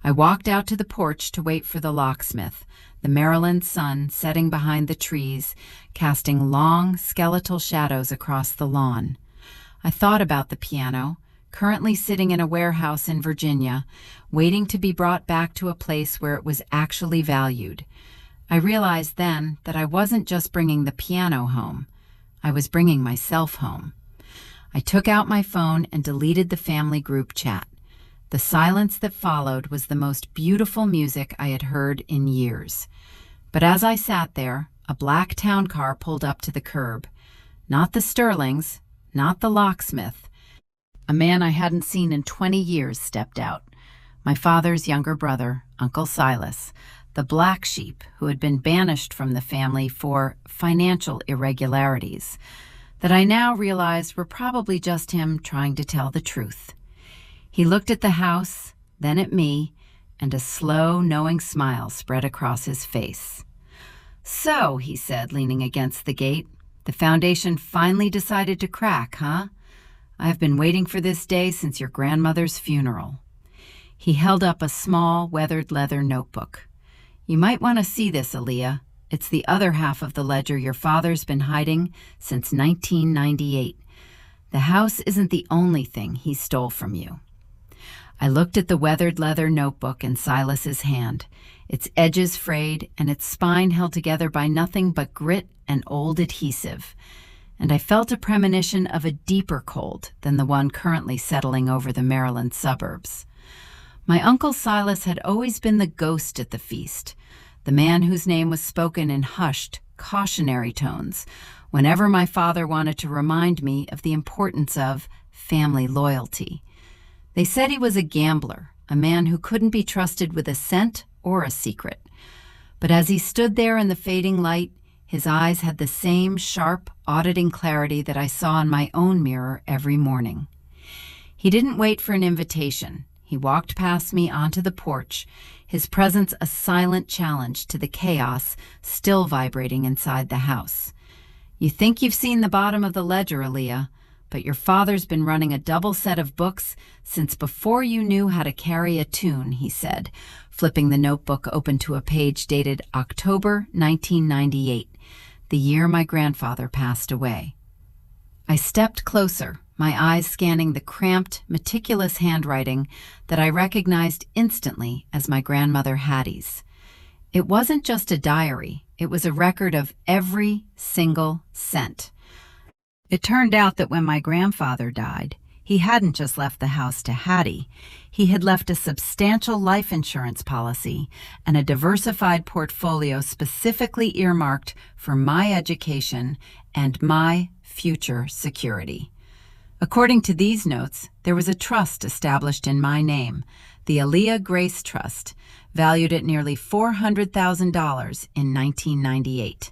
I walked out to the porch to wait for the locksmith, the Maryland sun setting behind the trees, casting long, skeletal shadows across the lawn. I thought about the piano, currently sitting in a warehouse in Virginia, waiting to be brought back to a place where it was actually valued. I realized then that I wasn't just bringing the piano home. I was bringing myself home. I took out my phone and deleted the family group chat. The silence that followed was the most beautiful music I had heard in years. But as I sat there, a black town car pulled up to the curb. Not the Sterlings, not the locksmith. A man I hadn't seen in 20 years stepped out. My father's younger brother, Uncle Silas, the black sheep who had been banished from the family for financial irregularities, that I now realized were probably just him trying to tell the truth. He looked at the house, then at me, and a slow, knowing smile spread across his face. "So," he said, leaning against the gate, "the foundation finally decided to crack, huh? I've been waiting for this day since your grandmother's funeral." He held up a small, weathered leather notebook. "You might want to see this, Aaliyah. It's the other half of the ledger your father's been hiding since 1998. The house isn't the only thing he stole from you." I looked at the weathered leather notebook in Silas's hand, its edges frayed and its spine held together by nothing but grit and old adhesive, and I felt a premonition of a deeper cold than the one currently settling over the Maryland suburbs. My Uncle Silas had always been the ghost at the feast, the man whose name was spoken in hushed, cautionary tones whenever my father wanted to remind me of the importance of family loyalty. They said he was a gambler, a man who couldn't be trusted with a cent or a secret. But as he stood there in the fading light, his eyes had the same sharp, auditing clarity that I saw in my own mirror every morning. He didn't wait for an invitation. He walked past me onto the porch, his presence a silent challenge to the chaos still vibrating inside the house. "You think you've seen the bottom of the ledger, Aaliyah, but your father's been running a double set of books since before you knew how to carry a tune," he said, flipping the notebook open to a page dated October 1998, the year my grandfather passed away. I stepped closer, my eyes scanning the cramped, meticulous handwriting that I recognized instantly as my grandmother Hattie's. It wasn't just a diary, it was a record of every single cent. It turned out that when my grandfather died, he hadn't just left the house to Hattie. He had left a substantial life insurance policy and a diversified portfolio specifically earmarked for my education and my future security. According to these notes, there was a trust established in my name, the Aaliyah Grace Trust, valued at nearly $400,000 in 1998.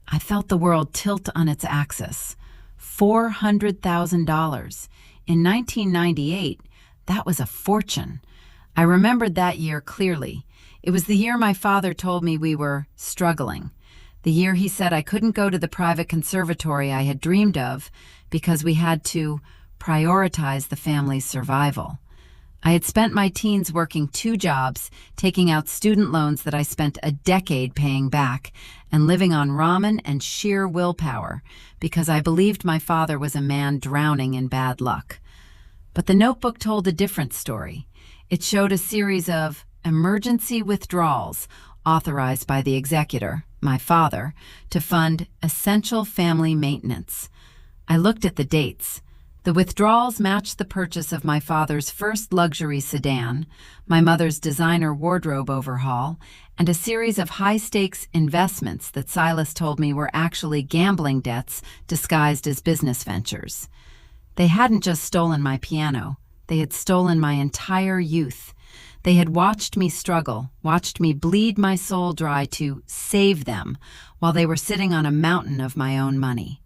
I felt the world tilt on its axis. $400,000. In 1998, that was a fortune. I remembered that year clearly. It was the year my father told me we were struggling. The year he said I couldn't go to the private conservatory I had dreamed of because we had to prioritize the family's survival. I had spent my teens working 2 jobs, taking out student loans that I spent a decade paying back, and living on ramen and sheer willpower because I believed my father was a man drowning in bad luck. But the notebook told a different story. It showed a series of emergency withdrawals authorized by the executor, my father, to fund essential family maintenance. I looked at the dates. The withdrawals matched the purchase of my father's first luxury sedan, my mother's designer wardrobe overhaul, and a series of high-stakes investments that Silas told me were actually gambling debts disguised as business ventures. They hadn't just stolen my piano. They had stolen my entire youth. They had watched me struggle, watched me bleed my soul dry to save them while they were sitting on a mountain of my own money.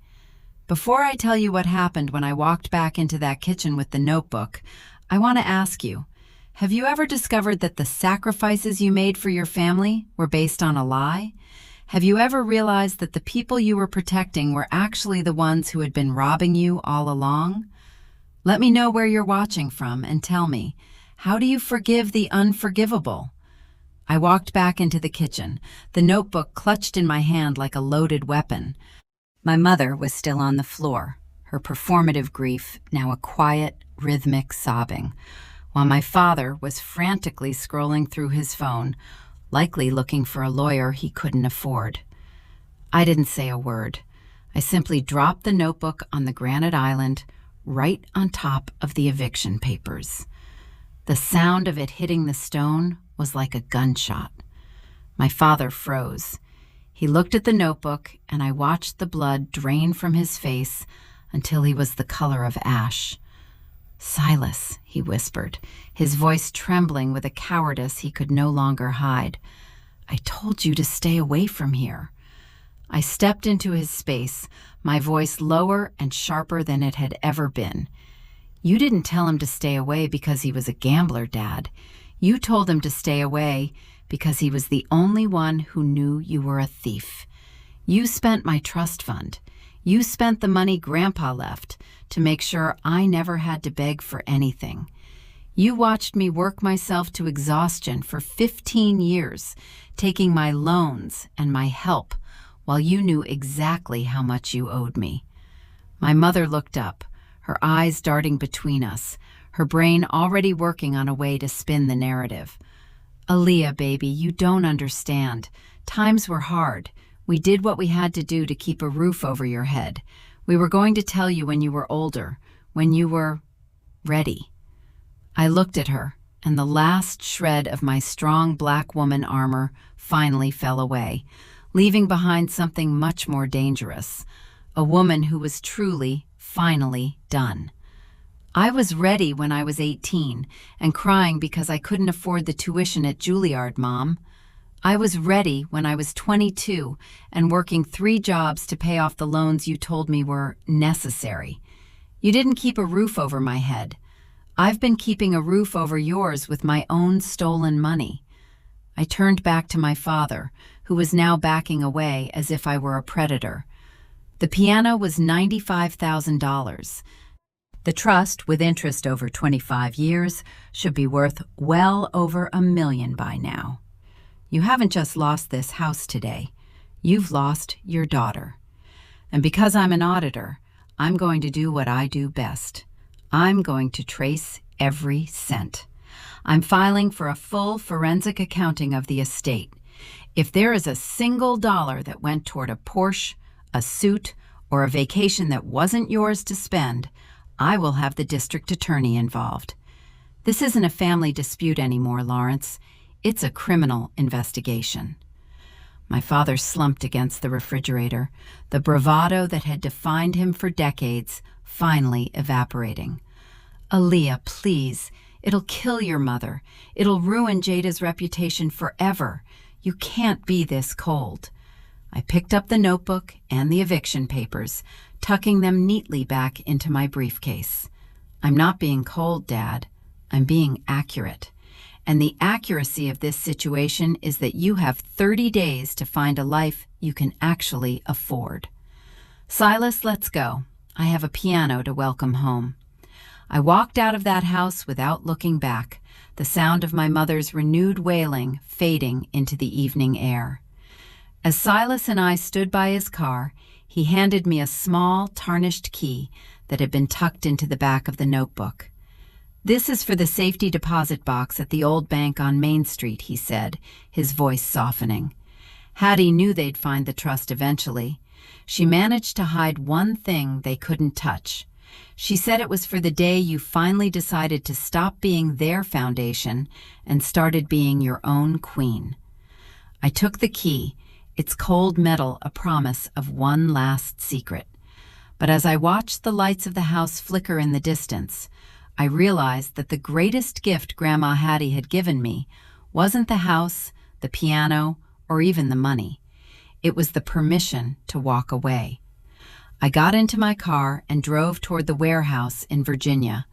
Before I tell you what happened when I walked back into that kitchen with the notebook, I want to ask you, have you ever discovered that the sacrifices you made for your family were based on a lie? Have you ever realized that the people you were protecting were actually the ones who had been robbing you all along? Let me know where you're watching from and tell me, How do you forgive the unforgivable? I walked back into the kitchen, the notebook clutched in my hand like a loaded weapon. My mother was still on the floor, her performative grief now a quiet, rhythmic sobbing, while my father was frantically scrolling through his phone, likely looking for a lawyer he couldn't afford. I didn't say a word. I simply dropped the notebook on the granite island, right on top of the eviction papers. The sound of it hitting the stone was like a gunshot. My father froze. He looked at the notebook, and I watched the blood drain from his face until he was the color of ash. "Silas," he whispered, his voice trembling with a cowardice he could no longer hide. "I told you to stay away from here." I stepped into his space, my voice lower and sharper than it had ever been. "You didn't tell him to stay away because he was a gambler, Dad. You told him to stay away because he was the only one who knew you were a thief. You spent my trust fund. You spent the money Grandpa left to make sure I never had to beg for anything. You watched me work myself to exhaustion for 15 years, taking my loans and my help while you knew exactly how much you owed me." My mother looked up, her eyes darting between us, her brain already working on a way to spin the narrative. "Aaliyah, baby, you don't understand. Times were hard. We did what we had to do to keep a roof over your head. We were going to tell you when you were older, when you were ready." I looked at her, and the last shred of my strong black woman armor finally fell away, leaving behind something much more dangerous, a woman who was truly, finally done. I was ready when I was 18 and crying because I couldn't afford the tuition at Juilliard, Mom. I was ready when I was 22 and working 3 jobs to pay off the loans you told me were necessary. You didn't keep a roof over my head. I've been keeping a roof over yours with my own stolen money. I turned back to my father, who was now backing away as if I were a predator. The piano was $95,000. The trust, with interest over 25 years, should be worth well over $1 million by now. You haven't just lost this house today. You've lost your daughter. And because I'm an auditor, I'm going to do what I do best. I'm going to trace every cent. I'm filing for a full forensic accounting of the estate. If there is a single dollar that went toward a Porsche, a suit, or a vacation that wasn't yours to spend, I will have the district attorney involved. This isn't a family dispute anymore, Lawrence. It's a criminal investigation. My father slumped against the refrigerator, the bravado that had defined him for decades finally evaporating. "Aaliyah, please. It'll kill your mother. It'll ruin Jada's reputation forever. You can't be this cold." I picked up the notebook and the eviction papers, tucking them neatly back into my briefcase. "I'm not being cold, Dad. I'm being accurate. And the accuracy of this situation is that you have 30 days to find a life you can actually afford. Silas, let's go. I have a piano to welcome home." I walked out of that house without looking back, the sound of my mother's renewed wailing fading into the evening air. As Silas and I stood by his car, he handed me a small, tarnished key that had been tucked into the back of the notebook. "This is for the safety deposit box at the old bank on Main Street," he said, his voice softening. Hattie knew they'd find the trust eventually. She managed to hide one thing they couldn't touch. She said it was for the day you finally decided to stop being their foundation and started being your own queen. I took the key, its cold metal a promise of one last secret. But as I watched the lights of the house flicker in the distance, I realized that the greatest gift Grandma Hattie had given me wasn't the house, the piano, or even the money. It was the permission to walk away. I got into my car and drove toward the warehouse in Virginia.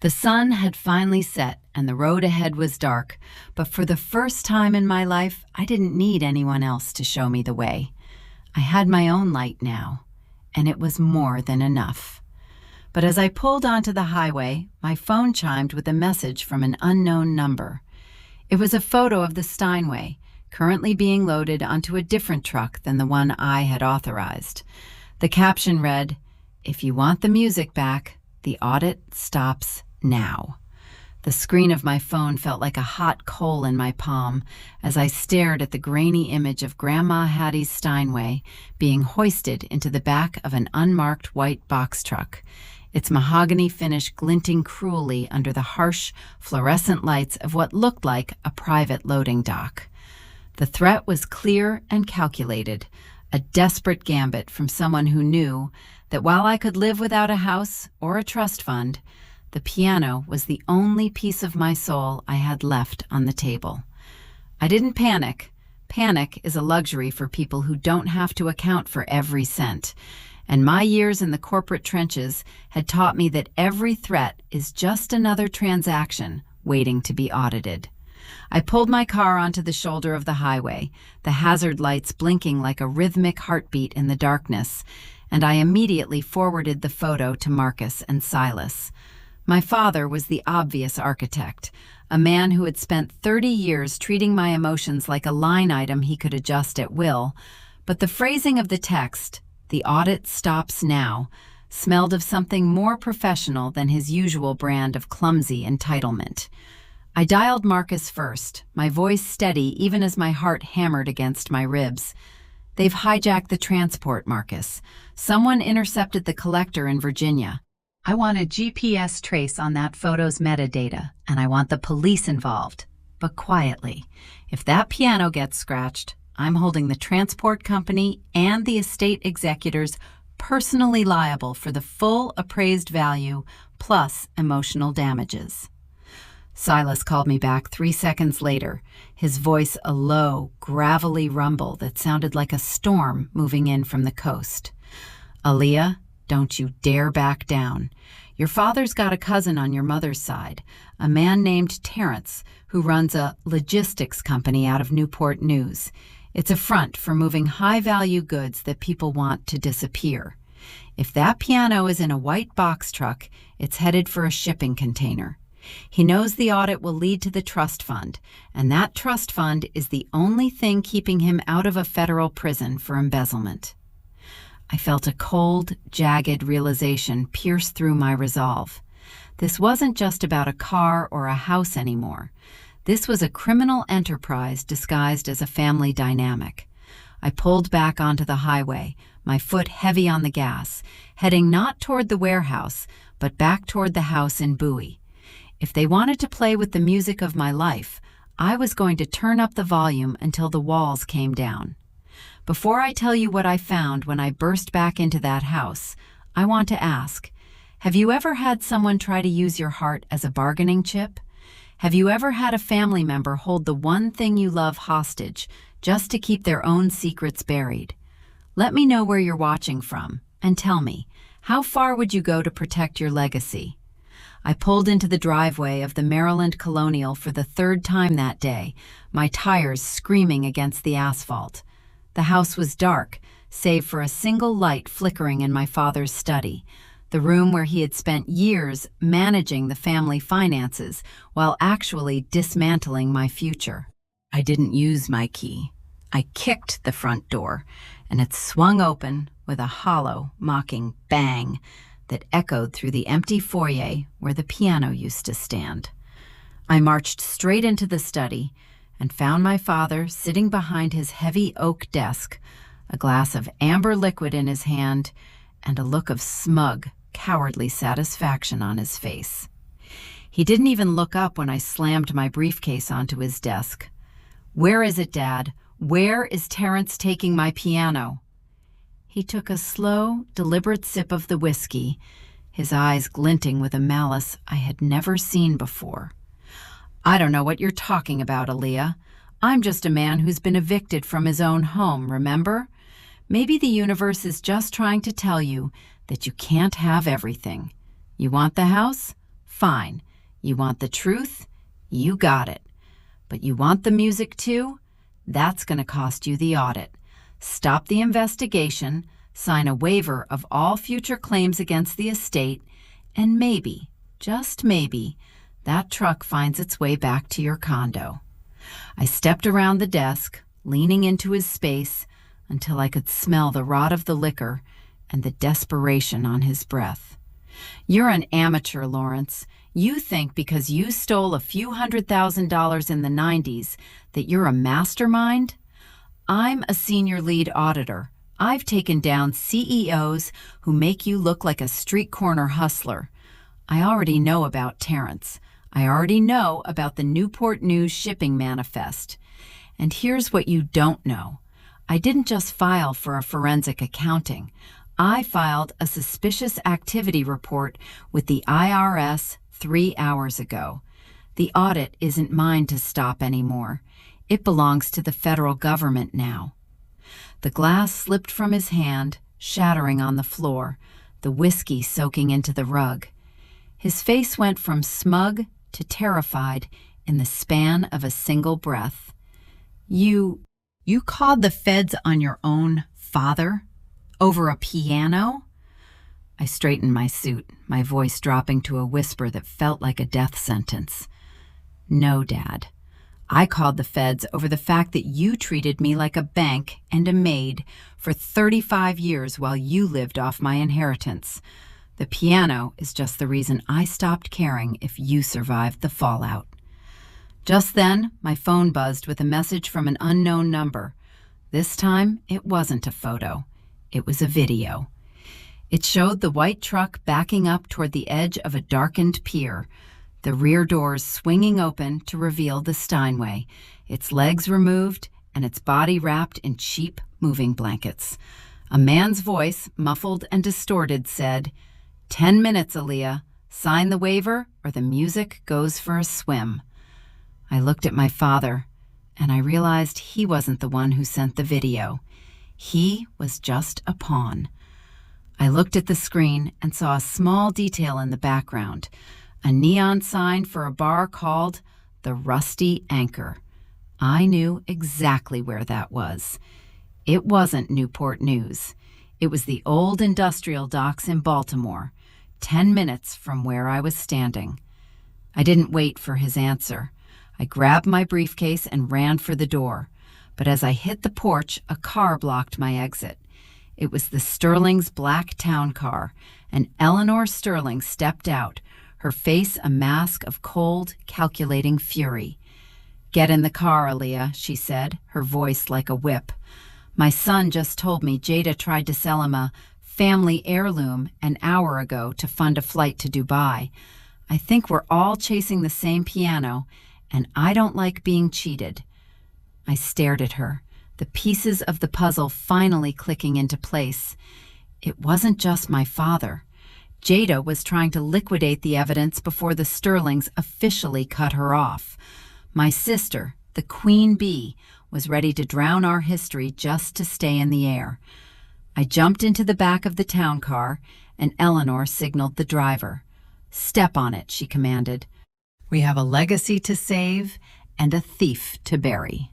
The sun had finally set and the road ahead was dark, but for the first time in my life, I didn't need anyone else to show me the way. I had my own light now, and it was more than enough. But as I pulled onto the highway, my phone chimed with a message from an unknown number. It was a photo of the Steinway, currently being loaded onto a different truck than the one I had authorized. The caption read, "If you want the music back, the audit stops now." The screen of my phone felt like a hot coal in my palm as I stared at the grainy image of Grandma Hattie's Steinway being hoisted into the back of an unmarked white box truck, its mahogany finish glinting cruelly under the harsh, fluorescent lights of what looked like a private loading dock. The threat was clear and calculated, a desperate gambit from someone who knew that while I could live without a house or a trust fund, the piano was the only piece of my soul I had left on the table. I didn't panic. Panic is a luxury for people who don't have to account for every cent. And my years in the corporate trenches had taught me that every threat is just another transaction waiting to be audited. I pulled my car onto the shoulder of the highway, the hazard lights blinking like a rhythmic heartbeat in the darkness, and I immediately forwarded the photo to Marcus and Silas. My father was the obvious architect, a man who had spent 30 years treating my emotions like a line item he could adjust at will, but the phrasing of the text, "The audit stops now," smelled of something more professional than his usual brand of clumsy entitlement. I dialed Marcus first, my voice steady even as my heart hammered against my ribs. "They've hijacked the transport, Marcus. Someone intercepted the collector in Virginia. I want a GPS trace on that photo's metadata, and I want the police involved, but quietly. If that piano gets scratched, I'm holding the transport company and the estate executors personally liable for the full appraised value plus emotional damages." Silas called me back 3 seconds later, his voice a low, gravelly rumble that sounded like a storm moving in from the coast. "Aaliyah, don't you dare back down. Your father's got a cousin on your mother's side, a man named Terrence, who runs a logistics company out of Newport News. It's a front for moving high-value goods that people want to disappear. If that piano is in a white box truck, it's headed for a shipping container. He knows the audit will lead to the trust fund, and that trust fund is the only thing keeping him out of a federal prison for embezzlement." I felt a cold, jagged realization pierce through my resolve. This wasn't just about a car or a house anymore. This was a criminal enterprise disguised as a family dynamic. I pulled back onto the highway, my foot heavy on the gas, heading not toward the warehouse, but back toward the house in Bowie. If they wanted to play with the music of my life, I was going to turn up the volume until the walls came down. Before I tell you what I found when I burst back into that house, I want to ask, have you ever had someone try to use your heart as a bargaining chip? Have you ever had a family member hold the one thing you love hostage just to keep their own secrets buried? Let me know where you're watching from, and tell me, how far would you go to protect your legacy? I pulled into the driveway of the Maryland Colonial for the 3rd time that day, my tires screaming against the asphalt. The house was dark, save for a single light flickering in my father's study, the room where he had spent years managing the family finances while actually dismantling my future. I didn't use my key. I kicked the front door, and it swung open with a hollow, mocking bang that echoed through the empty foyer where the piano used to stand. I marched straight into the study and found my father sitting behind his heavy oak desk, a glass of amber liquid in his hand, and a look of smug, cowardly satisfaction on his face. He didn't even look up when I slammed my briefcase onto his desk. "Where is it, Dad? Where is Terrence taking my piano?" He took a slow, deliberate sip of the whiskey, his eyes glinting with a malice I had never seen before. "I don't know what you're talking about, Aaliyah. I'm just a man who's been evicted from his own home, remember? Maybe the universe is just trying to tell you that you can't have everything. You want the house? Fine. You want the truth? You got it. But you want the music too? That's going to cost you the audit. Stop the investigation, sign a waiver of all future claims against the estate, And maybe, just maybe, that truck finds its way back to your condo. I stepped around the desk, leaning into his space, until I could smell the rot of the liquor and the desperation on his breath. You're an amateur, Lawrence. You think because you stole a few $100,000 in the 90s that you're a mastermind? I'm a senior lead auditor. I've taken down CEOs who make you look like a street corner hustler. I already know about Terrence. I already know about the Newport News shipping manifest. And here's what you don't know. I didn't just file for a forensic accounting. I filed a suspicious activity report with the IRS 3 hours ago. The audit isn't mine to stop anymore. It belongs to the federal government now. The glass slipped from his hand, shattering on the floor, the whiskey soaking into the rug. His face went from smug to terrified in the span of a single breath. You called the feds on your own father? Over a piano? I straightened my suit, my voice dropping to a whisper that felt like a death sentence. No, Dad. I called the feds over the fact that you treated me like a bank and a maid for 35 years while you lived off my inheritance. The piano is just the reason I stopped caring if you survived the fallout. Just then, my phone buzzed with a message from an unknown number. This time, it wasn't a photo. It was a video. It showed the white truck backing up toward the edge of a darkened pier, the rear doors swinging open to reveal the Steinway, its legs removed and its body wrapped in cheap moving blankets. A man's voice, muffled and distorted, said, "10 minutes, Aaliyah. Sign the waiver or the music goes for a swim." I looked at my father, and I realized he wasn't the one who sent the video. He was just a pawn. I looked at the screen and saw a small detail in the background, a neon sign for a bar called the Rusty Anchor. I knew exactly where that was. It wasn't Newport News. It was the old industrial docks in Baltimore, 10 minutes from where I was standing. I didn't wait for his answer. I grabbed my briefcase and ran for the door. But as I hit the porch, a car blocked my exit. It was the Sterling's black town car, and Eleanor Sterling stepped out, her face a mask of cold, calculating fury. "Get in the car, Aaliyah," she said, her voice like a whip. "My son just told me Jada tried to sell him a family heirloom an hour ago to fund a flight to Dubai. I think we're all chasing the same piano, and I don't like being cheated." I stared at her, the pieces of the puzzle finally clicking into place. It wasn't just my father. Jada was trying to liquidate the evidence before the Sterlings officially cut her off. My sister, the queen bee, was ready to drown our history just to stay in the air. I jumped into the back of the town car, and Eleanor signaled the driver. "Step on it," she commanded. "We have a legacy to save and a thief to bury."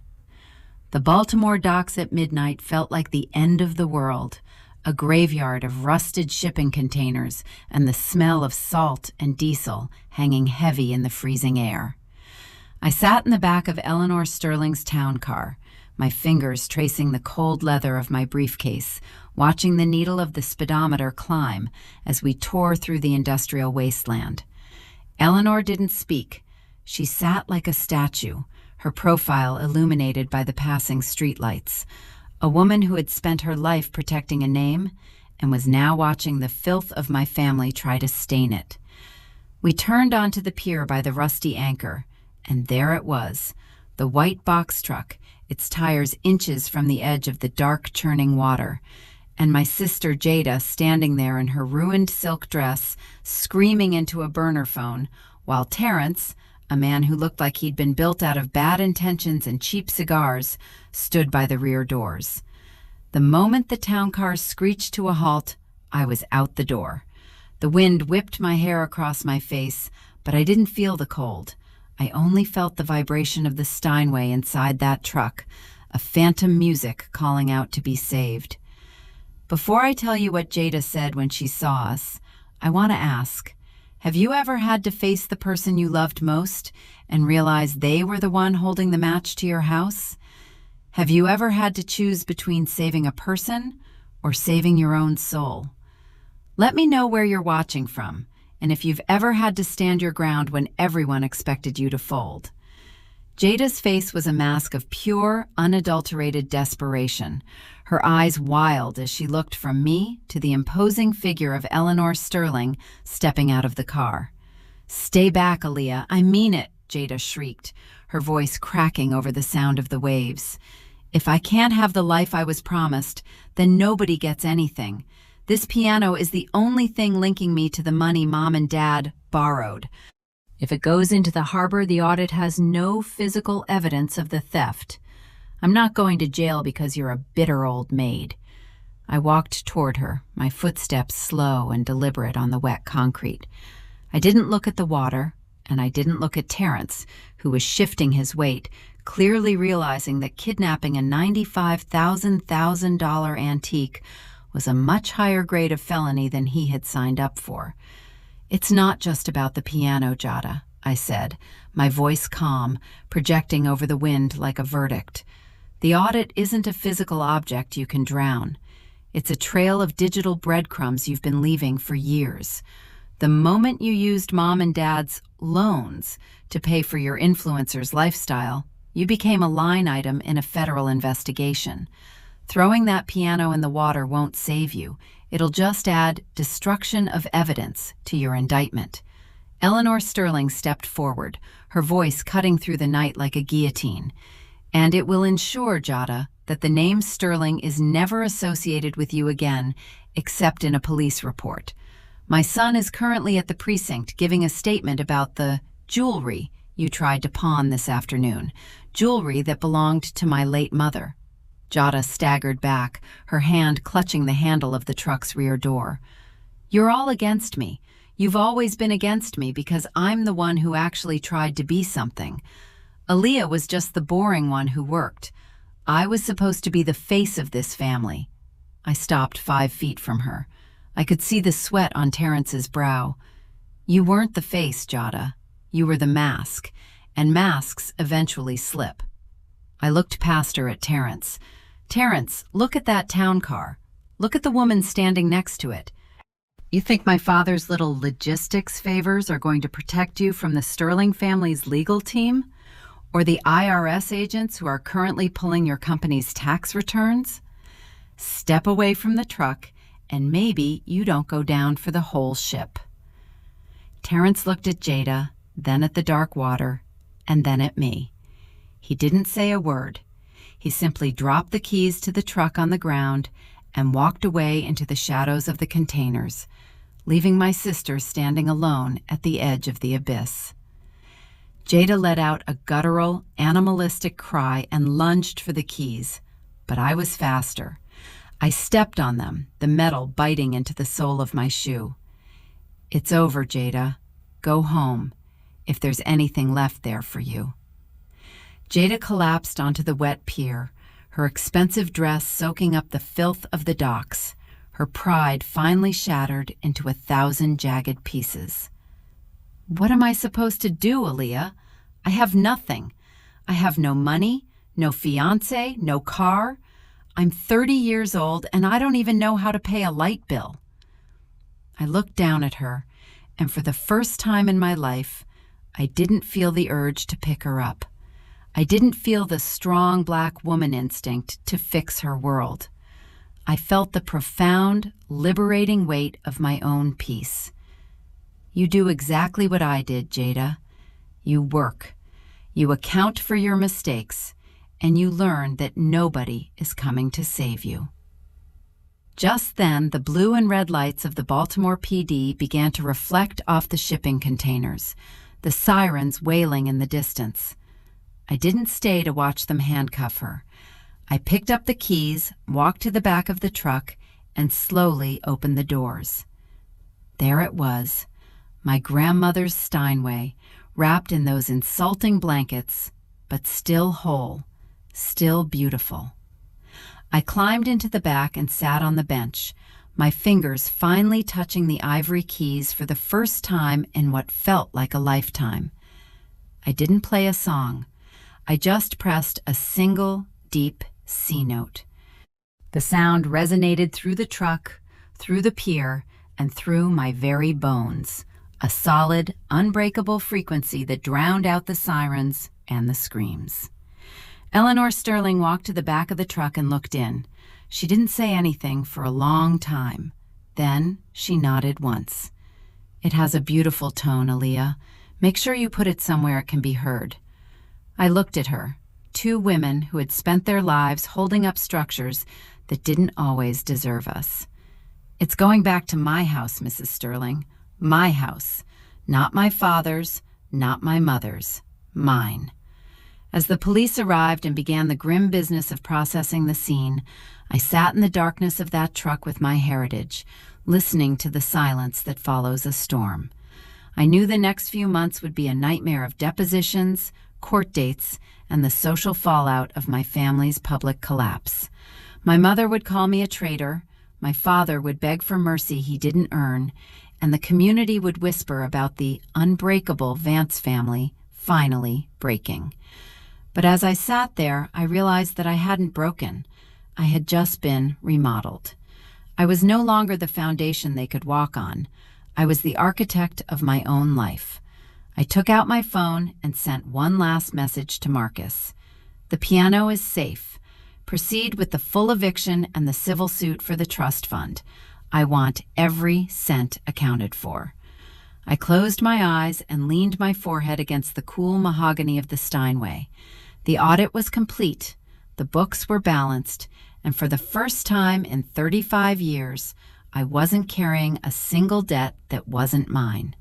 The Baltimore docks at midnight felt like the end of the world, a graveyard of rusted shipping containers and the smell of salt and diesel hanging heavy in the freezing air. I sat in the back of Eleanor Sterling's town car, my fingers tracing the cold leather of my briefcase, watching the needle of the speedometer climb as we tore through the industrial wasteland. Eleanor didn't speak. She sat like a statue, her profile illuminated by the passing streetlights, a woman who had spent her life protecting a name and was now watching the filth of my family try to stain it. We turned onto the pier by the Rusty Anchor, and there it was, the white box truck, its tires inches from the edge of the dark, churning water, and my sister Jada standing there in her ruined silk dress, screaming into a burner phone, while Terrence, a man who looked like he'd been built out of bad intentions and cheap cigars, stood by the rear doors. The moment the town car screeched to a halt, I was out the door. The wind whipped my hair across my face, but I didn't feel the cold. I only felt the vibration of the Steinway inside that truck, a phantom music calling out to be saved. Before I tell you what Jada said when she saw us, I want to ask, Have you ever had to face the person you loved most and realize they were the one holding the match to your house? Have you ever had to choose between saving a person or saving your own soul? Let me know where you're watching from, and if you've ever had to stand your ground when everyone expected you to fold. Jada's face was a mask of pure, unadulterated desperation, her eyes wild as she looked from me to the imposing figure of Eleanor Sterling stepping out of the car. "Stay back, Aaliyah, I mean it," Jada shrieked, her voice cracking over the sound of the waves. "If I can't have the life I was promised, then nobody gets anything. This piano is the only thing linking me to the money Mom and Dad borrowed. If it goes into the harbor, the audit has no physical evidence of the theft. I'm not going to jail because you're a bitter old maid." I walked toward her, my footsteps slow and deliberate on the wet concrete. I didn't look at the water, and I didn't look at Terrence, who was shifting his weight, clearly realizing that kidnapping a $95,000 antique was a much higher grade of felony than he had signed up for. "It's not just about the piano, Jada," I said, my voice calm, projecting over the wind like a verdict. "The audit isn't a physical object you can drown. It's a trail of digital breadcrumbs you've been leaving for years. The moment you used Mom and Dad's loans to pay for your influencer's lifestyle, you became a line item in a federal investigation. Throwing that piano in the water won't save you. It'll just add destruction of evidence to your indictment." Eleanor Sterling stepped forward, her voice cutting through the night like a guillotine. "And it will ensure, Jada, that the name Sterling is never associated with you again, except in a police report. My son is currently at the precinct giving a statement about the jewelry you tried to pawn this afternoon, jewelry that belonged to my late mother." Jada staggered back, her hand clutching the handle of the truck's rear door. "You're all against me. You've always been against me because I'm the one who actually tried to be something. Aaliyah was just the boring one who worked. I was supposed to be the face of this family." I stopped 5 feet from her. I could see the sweat on Terrence's brow. "You weren't the face, Jada. You were the mask, and masks eventually slip." I looked past her at Terrence. "Terrence, look at that town car. Look at the woman standing next to it. You think my father's little logistics favors are going to protect you from the Sterling family's legal team? Or the IRS agents who are currently pulling your company's tax returns? Step away from the truck, and maybe you don't go down for the whole ship." Terrence looked at Jada, then at the dark water, and then at me. He didn't say a word. He simply dropped the keys to the truck on the ground and walked away into the shadows of the containers, leaving my sister standing alone at the edge of the abyss. Jada let out a guttural, animalistic cry and lunged for the keys, but I was faster. I stepped on them, the metal biting into the sole of my shoe. "It's over, Jada. Go home, if there's anything left there for you." Jada collapsed onto the wet pier, her expensive dress soaking up the filth of the docks, her pride finally shattered into 1,000 jagged pieces. "What am I supposed to do, Aaliyah? I have nothing. I have no money, no fiancé, no car. I'm 30 years old, and I don't even know how to pay a light bill." I looked down at her, and for the first time in my life, I didn't feel the urge to pick her up. I didn't feel the strong black woman instinct to fix her world. I felt the profound, liberating weight of my own peace. You do exactly what I did, Jada. You work. You account for your mistakes, and you learn that nobody is coming to save you. Just then, the blue and red lights of the Baltimore PD began to reflect off the shipping containers, the sirens wailing in the distance. I didn't stay to watch them handcuff her. I picked up the keys, walked to the back of the truck, and slowly opened the doors. There it was, my grandmother's Steinway, wrapped in those insulting blankets, but still whole, still beautiful. I climbed into the back and sat on the bench, my fingers finally touching the ivory keys for the first time in what felt like a lifetime. I didn't play a song. I just pressed a single, deep C note. The sound resonated through the truck, through the pier, and through my very bones. A solid, unbreakable frequency that drowned out the sirens and the screams. Eleanor Sterling walked to the back of the truck and looked in. She didn't say anything for a long time. Then she nodded once. "It has a beautiful tone, Aaliyah. Make sure you put it somewhere it can be heard." I looked at her, two women who had spent their lives holding up structures that didn't always deserve us. "It's going back to my house, Mrs. Sterling. My house. Not my father's, not my mother's. Mine." As the police arrived and began the grim business of processing the scene, I sat in the darkness of that truck with my heritage, listening to the silence that follows a storm. I knew the next few months would be a nightmare of depositions, court dates, and the social fallout of my family's public collapse. My mother would call me a traitor, my father would beg for mercy he didn't earn, and the community would whisper about the unbreakable Vance family finally breaking. But as I sat there, I realized that I hadn't broken. I had just been remodeled. I was no longer the foundation they could walk on. I was the architect of my own life. I took out my phone and sent one last message to Marcus. "The piano is safe. Proceed with the full eviction and the civil suit for the trust fund. I want every cent accounted for." I closed my eyes and leaned my forehead against the cool mahogany of the Steinway. The audit was complete, the books were balanced, and for the first time in 35 years, I wasn't carrying a single debt that wasn't mine.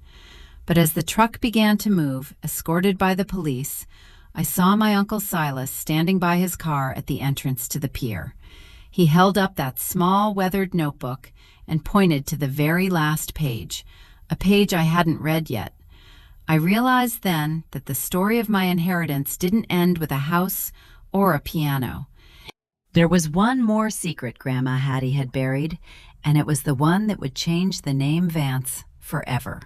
But as the truck began to move, escorted by the police, I saw my Uncle Silas standing by his car at the entrance to the pier. He held up that small, weathered notebook and pointed to the very last page, a page I hadn't read yet. I realized then that the story of my inheritance didn't end with a house or a piano. There was one more secret Grandma Hattie had buried, and it was the one that would change the name Vance forever.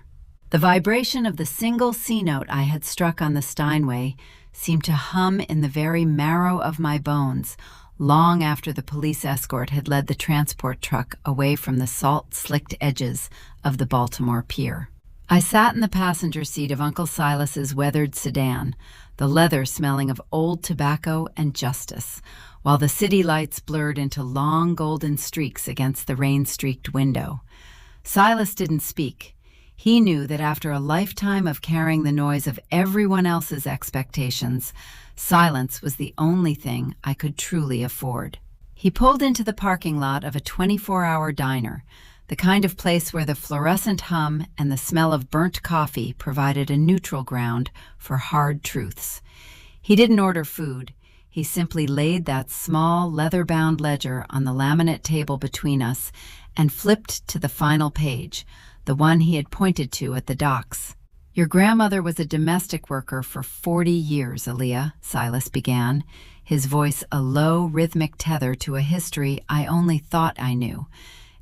The vibration of the single C note I had struck on the Steinway seemed to hum in the very marrow of my bones long after the police escort had led the transport truck away from the salt-slicked edges of the Baltimore pier. I sat in the passenger seat of Uncle Silas's weathered sedan, the leather smelling of old tobacco and justice, while the city lights blurred into long golden streaks against the rain-streaked window. Silas didn't speak. He knew that after a lifetime of carrying the noise of everyone else's expectations, silence was the only thing I could truly afford. He pulled into the parking lot of a 24-hour diner, the kind of place where the fluorescent hum and the smell of burnt coffee provided a neutral ground for hard truths. He didn't order food. He simply laid that small, leather-bound ledger on the laminate table between us and flipped to the final page, the one he had pointed to at the docks. "Your grandmother was a domestic worker for 40 years, Aaliyah," Silas began, his voice a low, rhythmic tether to a history I only thought I knew.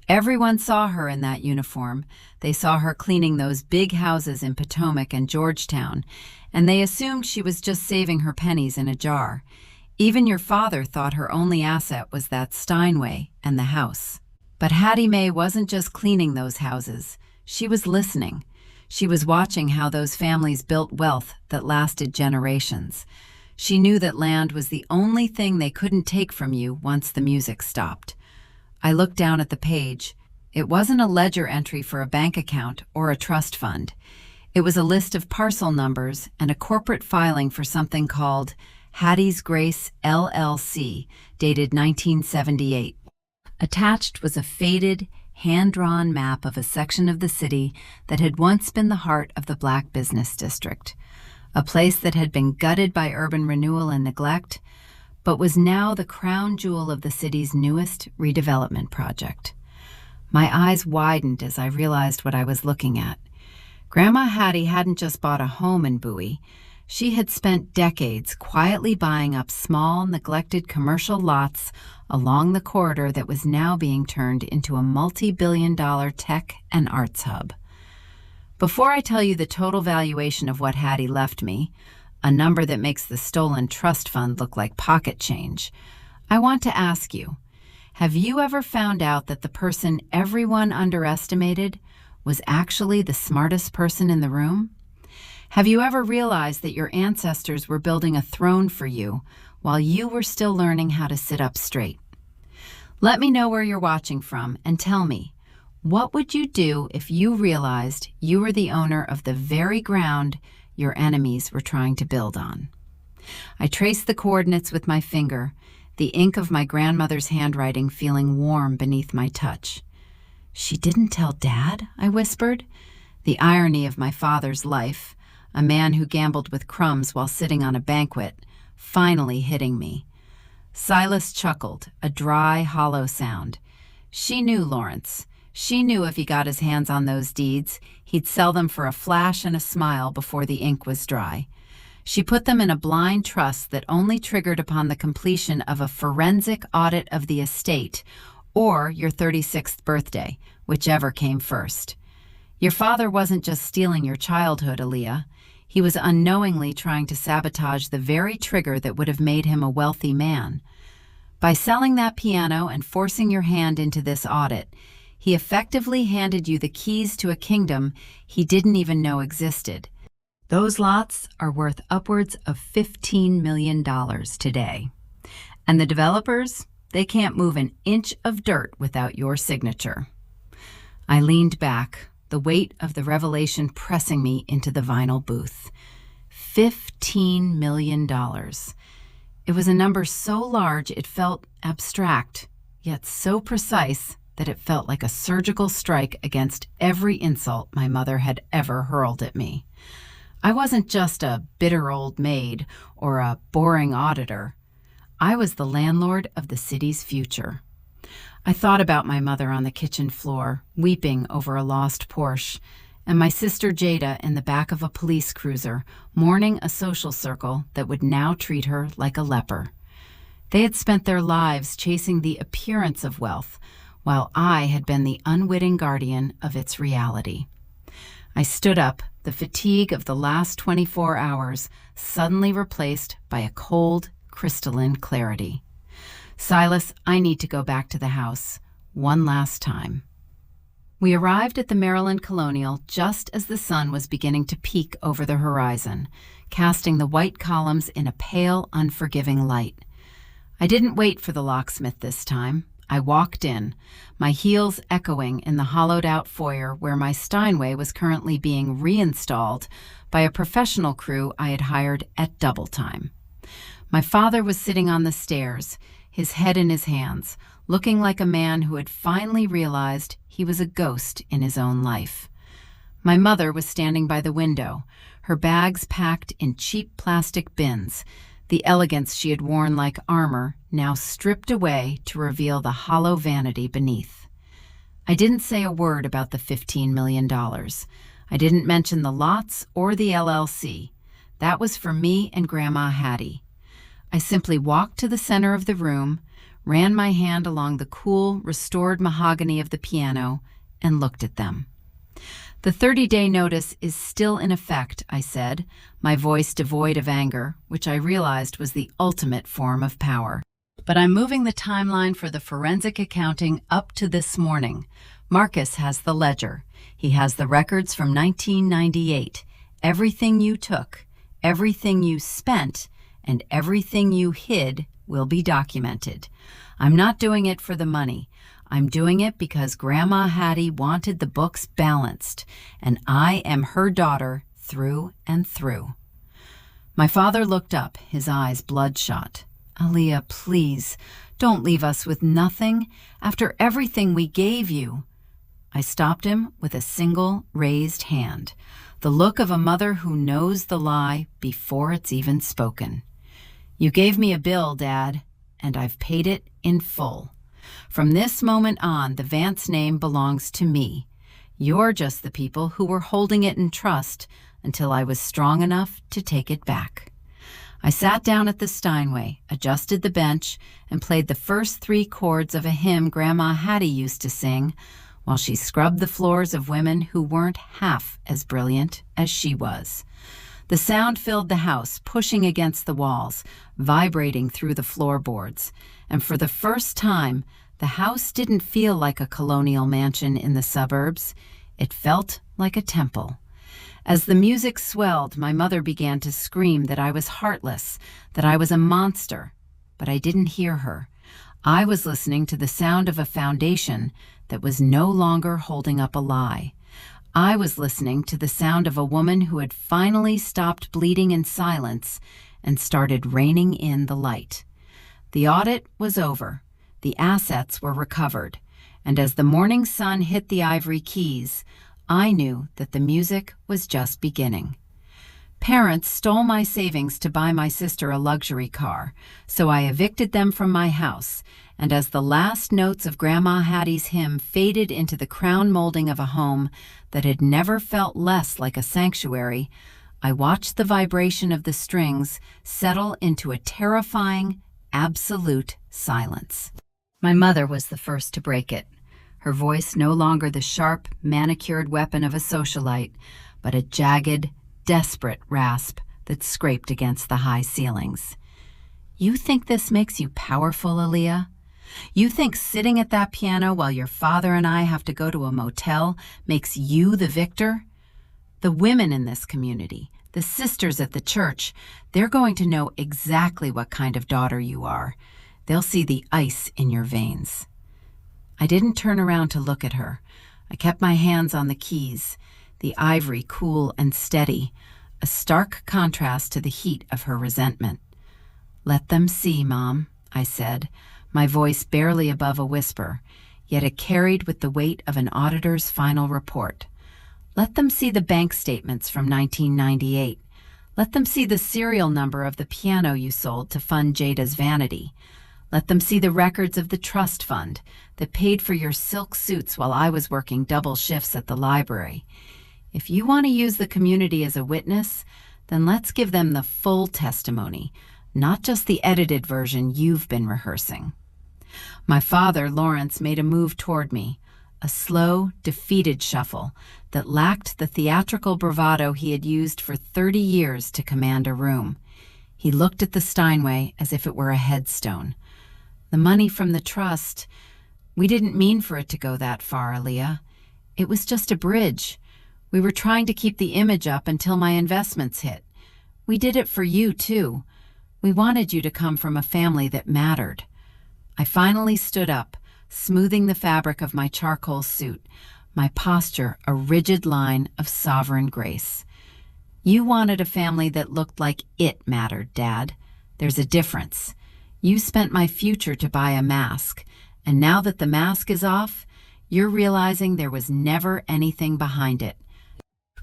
Everyone saw her in that uniform. They saw her cleaning those big houses in Potomac and Georgetown, and they assumed she was just saving her pennies in a jar. Even your father thought her only asset was that Steinway and the house. But Hattie Mae wasn't just cleaning those houses. She was listening. She was watching how those families built wealth that lasted generations. She knew that land was the only thing they couldn't take from you once the music stopped. I looked down at the page. It wasn't a ledger entry for a bank account or a trust fund. It was a list of parcel numbers and a corporate filing for something called Hattie's Grace LLC, dated 1978. Attached was a faded, hand-drawn map of a section of the city that had once been the heart of the Black business district, a place that had been gutted by urban renewal and neglect, but was now the crown jewel of the city's newest redevelopment project. My eyes widened as I realized what I was looking at. Grandma Hattie hadn't just bought a home in Bowie. She had spent decades quietly buying up small, neglected commercial lots along the corridor that was now being turned into a multi-billion-dollar tech and arts hub. Before I tell you the total valuation of what Hattie left me, a number that makes the stolen trust fund look like pocket change, I want to ask you, have you ever found out that the person everyone underestimated was actually the smartest person in the room? Have you ever realized that your ancestors were building a throne for you while you were still learning how to sit up straight? Let me know where you're watching from and tell me, what would you do if you realized you were the owner of the very ground your enemies were trying to build on? I traced the coordinates with my finger, the ink of my grandmother's handwriting feeling warm beneath my touch. "She didn't tell Dad?" I whispered. The irony of my father's life, a man who gambled with crumbs while sitting on a banquet, finally hitting me. Silas chuckled, a dry, hollow sound. She knew Lawrence. She knew if he got his hands on those deeds, he'd sell them for a flash and a smile before the ink was dry. She put them in a blind trust that only triggered upon the completion of a forensic audit of the estate or your 36th birthday, whichever came first. Your father wasn't just stealing your childhood, Aaliyah. He was unknowingly trying to sabotage the very trigger that would have made him a wealthy man. By selling that piano and forcing your hand into this audit, he effectively handed you the keys to a kingdom he didn't even know existed. Those lots are worth upwards of $15 million today. And the developers, they can't move an inch of dirt without your signature. I leaned back, the weight of the revelation pressing me into the vinyl booth. $15 million. It was a number so large it felt abstract, yet so precise that it felt like a surgical strike against every insult my mother had ever hurled at me. I wasn't just a bitter old maid or a boring auditor. I was the landlord of the city's future. I thought about my mother on the kitchen floor, weeping over a lost Porsche, and my sister Jada in the back of a police cruiser, mourning a social circle that would now treat her like a leper. They had spent their lives chasing the appearance of wealth, while I had been the unwitting guardian of its reality. I stood up, the fatigue of the last 24 hours suddenly replaced by a cold, crystalline clarity. "Silas, I need to go back to the house. One last time." We arrived at the Maryland Colonial just as the sun was beginning to peek over the horizon, casting the white columns in a pale, unforgiving light. I didn't wait for the locksmith this time. I walked in, my heels echoing in the hollowed-out foyer where my Steinway was currently being reinstalled by a professional crew I had hired at double time. My father was sitting on the stairs, his head in his hands, looking like a man who had finally realized he was a ghost in his own life. My mother was standing by the window, her bags packed in cheap plastic bins, the elegance she had worn like armor now stripped away to reveal the hollow vanity beneath. I didn't say a word about the $15 million. I didn't mention the lots or the LLC. That was for me and Grandma Hattie. I simply walked to the center of the room, ran my hand along the cool, restored mahogany of the piano, and looked at them. "The 30-day notice is still in effect," I said, my voice devoid of anger, which I realized was the ultimate form of power. "But I'm moving the timeline for the forensic accounting up to this morning. Marcus has the ledger. He has the records from 1998. Everything you took, everything you spent, and everything you hid will be documented. I'm not doing it for the money. I'm doing it because Grandma Hattie wanted the books balanced, and I am her daughter through and through." My father looked up, his eyes bloodshot. "Aaliyah, please, don't leave us with nothing after everything we gave you." I stopped him with a single raised hand, the look of a mother who knows the lie before it's even spoken. "You gave me a bill, Dad, and I've paid it in full. From this moment on, the Vance name belongs to me. You're just the people who were holding it in trust until I was strong enough to take it back. I sat down at the Steinway, adjusted the bench, and played the first 3 chords of a hymn Grandma Hattie used to sing while she scrubbed the floors of women who weren't half as brilliant as she was. The sound filled the house, pushing against the walls, vibrating through the floorboards, and for the first time, the house didn't feel like a colonial mansion in the suburbs. It felt like a temple. As the music swelled, my mother began to scream that I was heartless, that I was a monster, but I didn't hear her. I was listening to the sound of a foundation that was no longer holding up a lie. I was listening to the sound of a woman who had finally stopped bleeding in silence and started reining in the light. The audit was over. The assets were recovered, and as the morning sun hit the ivory keys, I knew that the music was just beginning. Parents stole my savings to buy my sister a luxury car, so I evicted them from my house, and as the last notes of Grandma Hattie's hymn faded into the crown molding of a home that had never felt less like a sanctuary, I watched the vibration of the strings settle into a terrifying, absolute silence. My mother was the first to break it. Her voice no longer the sharp, manicured weapon of a socialite, but a jagged, desperate rasp that scraped against the high ceilings. You think this makes you powerful, Aaliyah? You think sitting at that piano while your father and I have to go to a motel makes you the victor? The women in this community, the sisters at the church, they're going to know exactly what kind of daughter you are. They'll see the ice in your veins. I didn't turn around to look at her. I kept my hands on the keys, the ivory cool and steady, a stark contrast to the heat of her resentment. "Let them see, Mom," I said, my voice barely above a whisper, yet it carried with the weight of an auditor's final report. "Let them see the bank statements from 1998. Let them see the serial number of the piano you sold to fund Jada's vanity. Let them see the records of the trust fund that paid for your silk suits while I was working double shifts at the library. If you want to use the community as a witness, then let's give them the full testimony, not just the edited version you've been rehearsing." My father, Lawrence, made a move toward me, a slow, defeated shuffle that lacked the theatrical bravado he had used for 30 years to command a room. He looked at the Steinway as if it were a headstone. "The money from the trust, we didn't mean for it to go that far, Aaliyah. It was just a bridge. We were trying to keep the image up until my investments hit. We did it for you, too. We wanted you to come from a family that mattered." I finally stood up, smoothing the fabric of my charcoal suit, my posture a rigid line of sovereign grace. "You wanted a family that looked like it mattered, Dad. There's a difference. You spent my future to buy a mask, and now that the mask is off, you're realizing there was never anything behind it."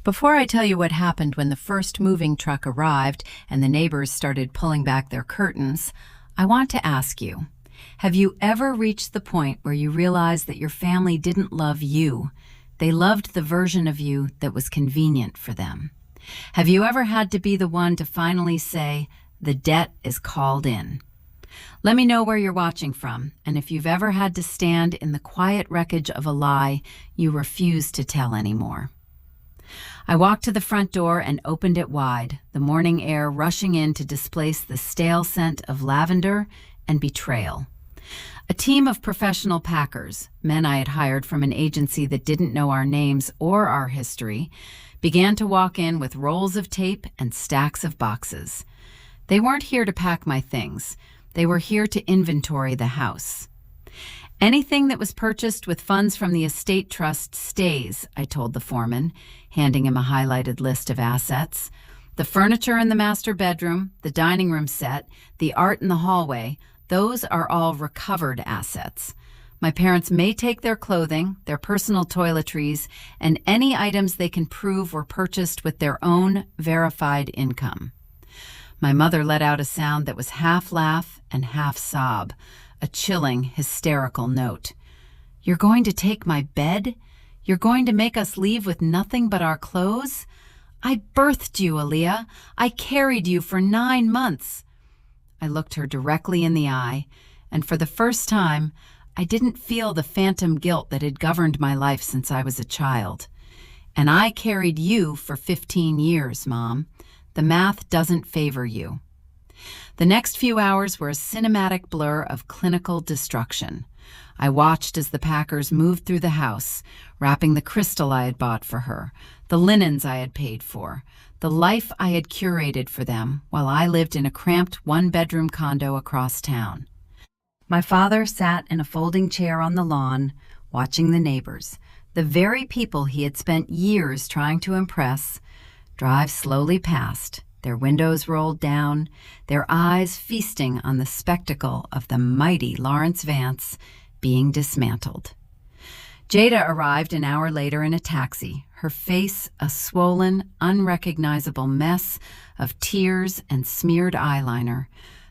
Before I tell you what happened when the first moving truck arrived and the neighbors started pulling back their curtains, I want to ask you, have you ever reached the point where you realized that your family didn't love you? They loved the version of you that was convenient for them. Have you ever had to be the one to finally say, "The debt is called in"? Let me know where you're watching from, and if you've ever had to stand in the quiet wreckage of a lie you refuse to tell anymore. I walked to the front door and opened it wide, the morning air rushing in to displace the stale scent of lavender and betrayal. A team of professional packers, men I had hired from an agency that didn't know our names or our history, began to walk in with rolls of tape and stacks of boxes. They weren't here to pack my things. They were here to inventory the house. "Anything that was purchased with funds from the estate trust stays," I told the foreman, handing him a highlighted list of assets. "The furniture in the master bedroom, the dining room set, the art in the hallway, those are all recovered assets. My parents may take their clothing, their personal toiletries, and any items they can prove were purchased with their own verified income." My mother let out a sound that was half laugh and half sob, a chilling, hysterical note. "You're going to take my bed? You're going to make us leave with nothing but our clothes? I birthed you, Aaliyah. I carried you for 9 months. I looked her directly in the eye, and for the first time, I didn't feel the phantom guilt that had governed my life since I was a child. And I carried you for 15 years, Mom. The math doesn't favor you. The next few hours were a cinematic blur of clinical destruction. I watched as the Packers moved through the house, wrapping the crystal I had bought for her, the linens I had paid for, the life I had curated for them while I lived in a cramped one-bedroom condo across town. My father sat in a folding chair on the lawn, watching the neighbors, the very people he had spent years trying to impress, drive slowly past, their windows rolled down, their eyes feasting on the spectacle of the mighty Lawrence Vance being dismantled. Jada arrived an hour later in a taxi, her face a swollen, unrecognizable mess of tears and smeared eyeliner,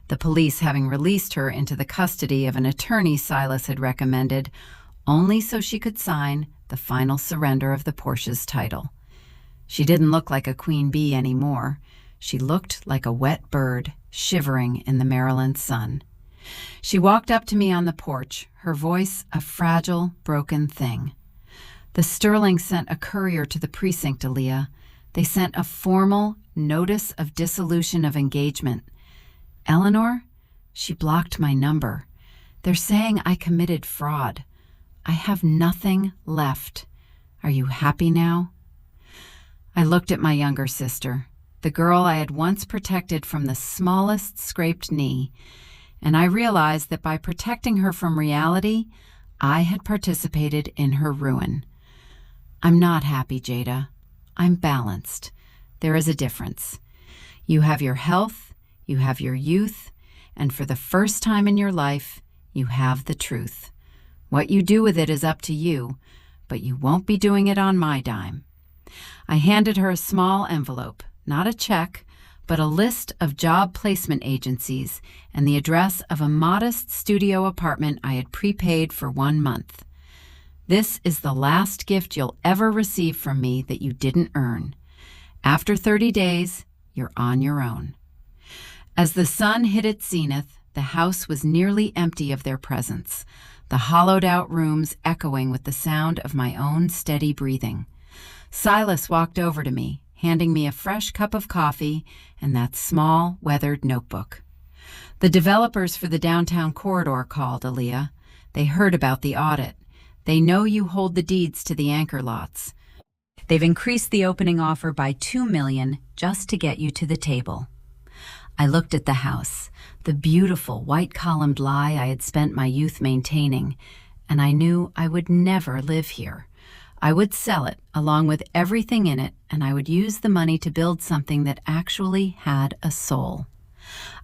the police having released her into the custody of an attorney Silas had recommended, only so she could sign the final surrender of the Porsche's title. She didn't look like a queen bee anymore. She looked like a wet bird shivering in the Maryland sun. She walked up to me on the porch, her voice a fragile, broken thing. The Sterling sent a courier to the precinct, Aaliyah. They sent a formal notice of dissolution of engagement. Eleanor? She blocked my number. They're saying I committed fraud. I have nothing left. Are you happy now? I looked at my younger sister, the girl I had once protected from the smallest scraped knee, and I realized that by protecting her from reality, I had participated in her ruin. I'm not happy, Jada. I'm balanced. There is a difference. You have your health, you have your youth, and for the first time in your life, you have the truth. What you do with it is up to you, but you won't be doing it on my dime. I handed her a small envelope, not a check, but a list of job placement agencies and the address of a modest studio apartment I had prepaid for 1 month. This is the last gift you'll ever receive from me that you didn't earn. After 30 days, you're on your own. As the sun hit its zenith, the house was nearly empty of their presence, the hollowed-out rooms echoing with the sound of my own steady breathing. Silas walked over to me, handing me a fresh cup of coffee and that small, weathered notebook. The developers for the downtown corridor called, Aaliyah. They heard about the audit. They know you hold the deeds to the anchor lots. They've increased the opening offer by $2 million just to get you to the table. I looked at the house, the beautiful white-columned lie I had spent my youth maintaining, and I knew I would never live here. I would sell it, along with everything in it, and I would use the money to build something that actually had a soul.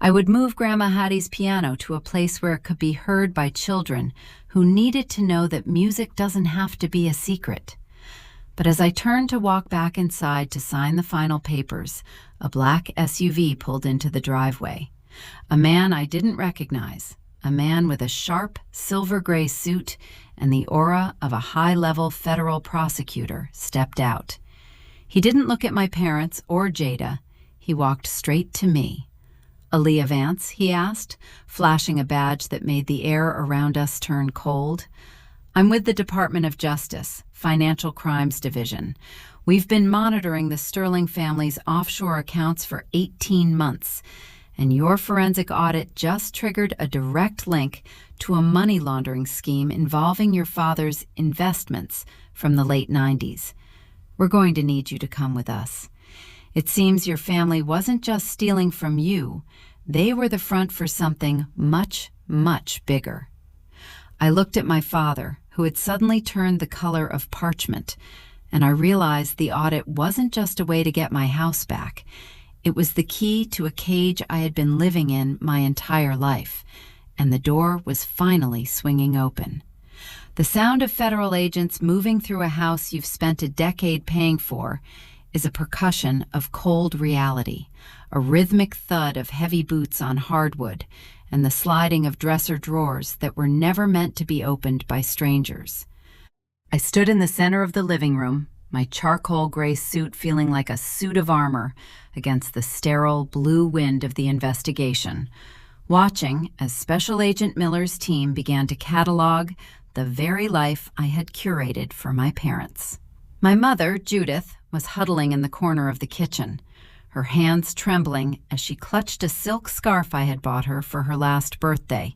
I would move Grandma Hattie's piano to a place where it could be heard by children who needed to know that music doesn't have to be a secret. But as I turned to walk back inside to sign the final papers, a black SUV pulled into the driveway. A man I didn't recognize, a man with a sharp, silver-gray suit and the aura of a high-level federal prosecutor, stepped out. He didn't look at my parents or Jada. He walked straight to me. "Aaliyah Vance?" he asked, flashing a badge that made the air around us turn cold. "I'm with the Department of Justice, Financial Crimes Division. We've been monitoring the Sterling family's offshore accounts for 18 months, and your forensic audit just triggered a direct link to a money laundering scheme involving your father's investments from the late 90s. We're going to need you to come with us. It seems your family wasn't just stealing from you. They were the front for something much, much bigger." I looked at my father, who had suddenly turned the color of parchment, and I realized the audit wasn't just a way to get my house back. It was the key to a cage I had been living in my entire life, and the door was finally swinging open. The sound of federal agents moving through a house you've spent a decade paying for is a percussion of cold reality, a rhythmic thud of heavy boots on hardwood, and the sliding of dresser drawers that were never meant to be opened by strangers. I stood in the center of the living room, my charcoal gray suit feeling like a suit of armor against the sterile blue wind of the investigation, watching as Special Agent Miller's team began to catalog the very life I had curated for my parents. My mother, Judith, was huddling in the corner of the kitchen, her hands trembling as she clutched a silk scarf I had bought her for her last birthday,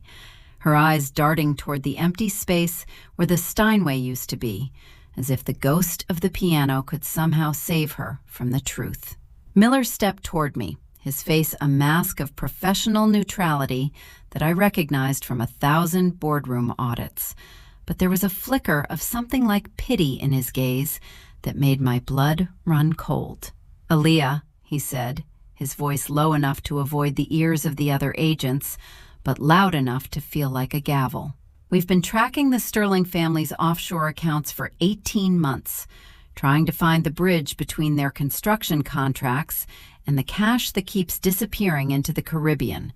her eyes darting toward the empty space where the Steinway used to be, as if the ghost of the piano could somehow save her from the truth. Miller stepped toward me, his face a mask of professional neutrality that I recognized from 1,000 boardroom audits, but there was a flicker of something like pity in his gaze that made my blood run cold. "Aaliyah," he said, his voice low enough to avoid the ears of the other agents, but loud enough to feel like a gavel. "We've been tracking the Sterling family's offshore accounts for 18 months, trying to find the bridge between their construction contracts and the cash that keeps disappearing into the Caribbean.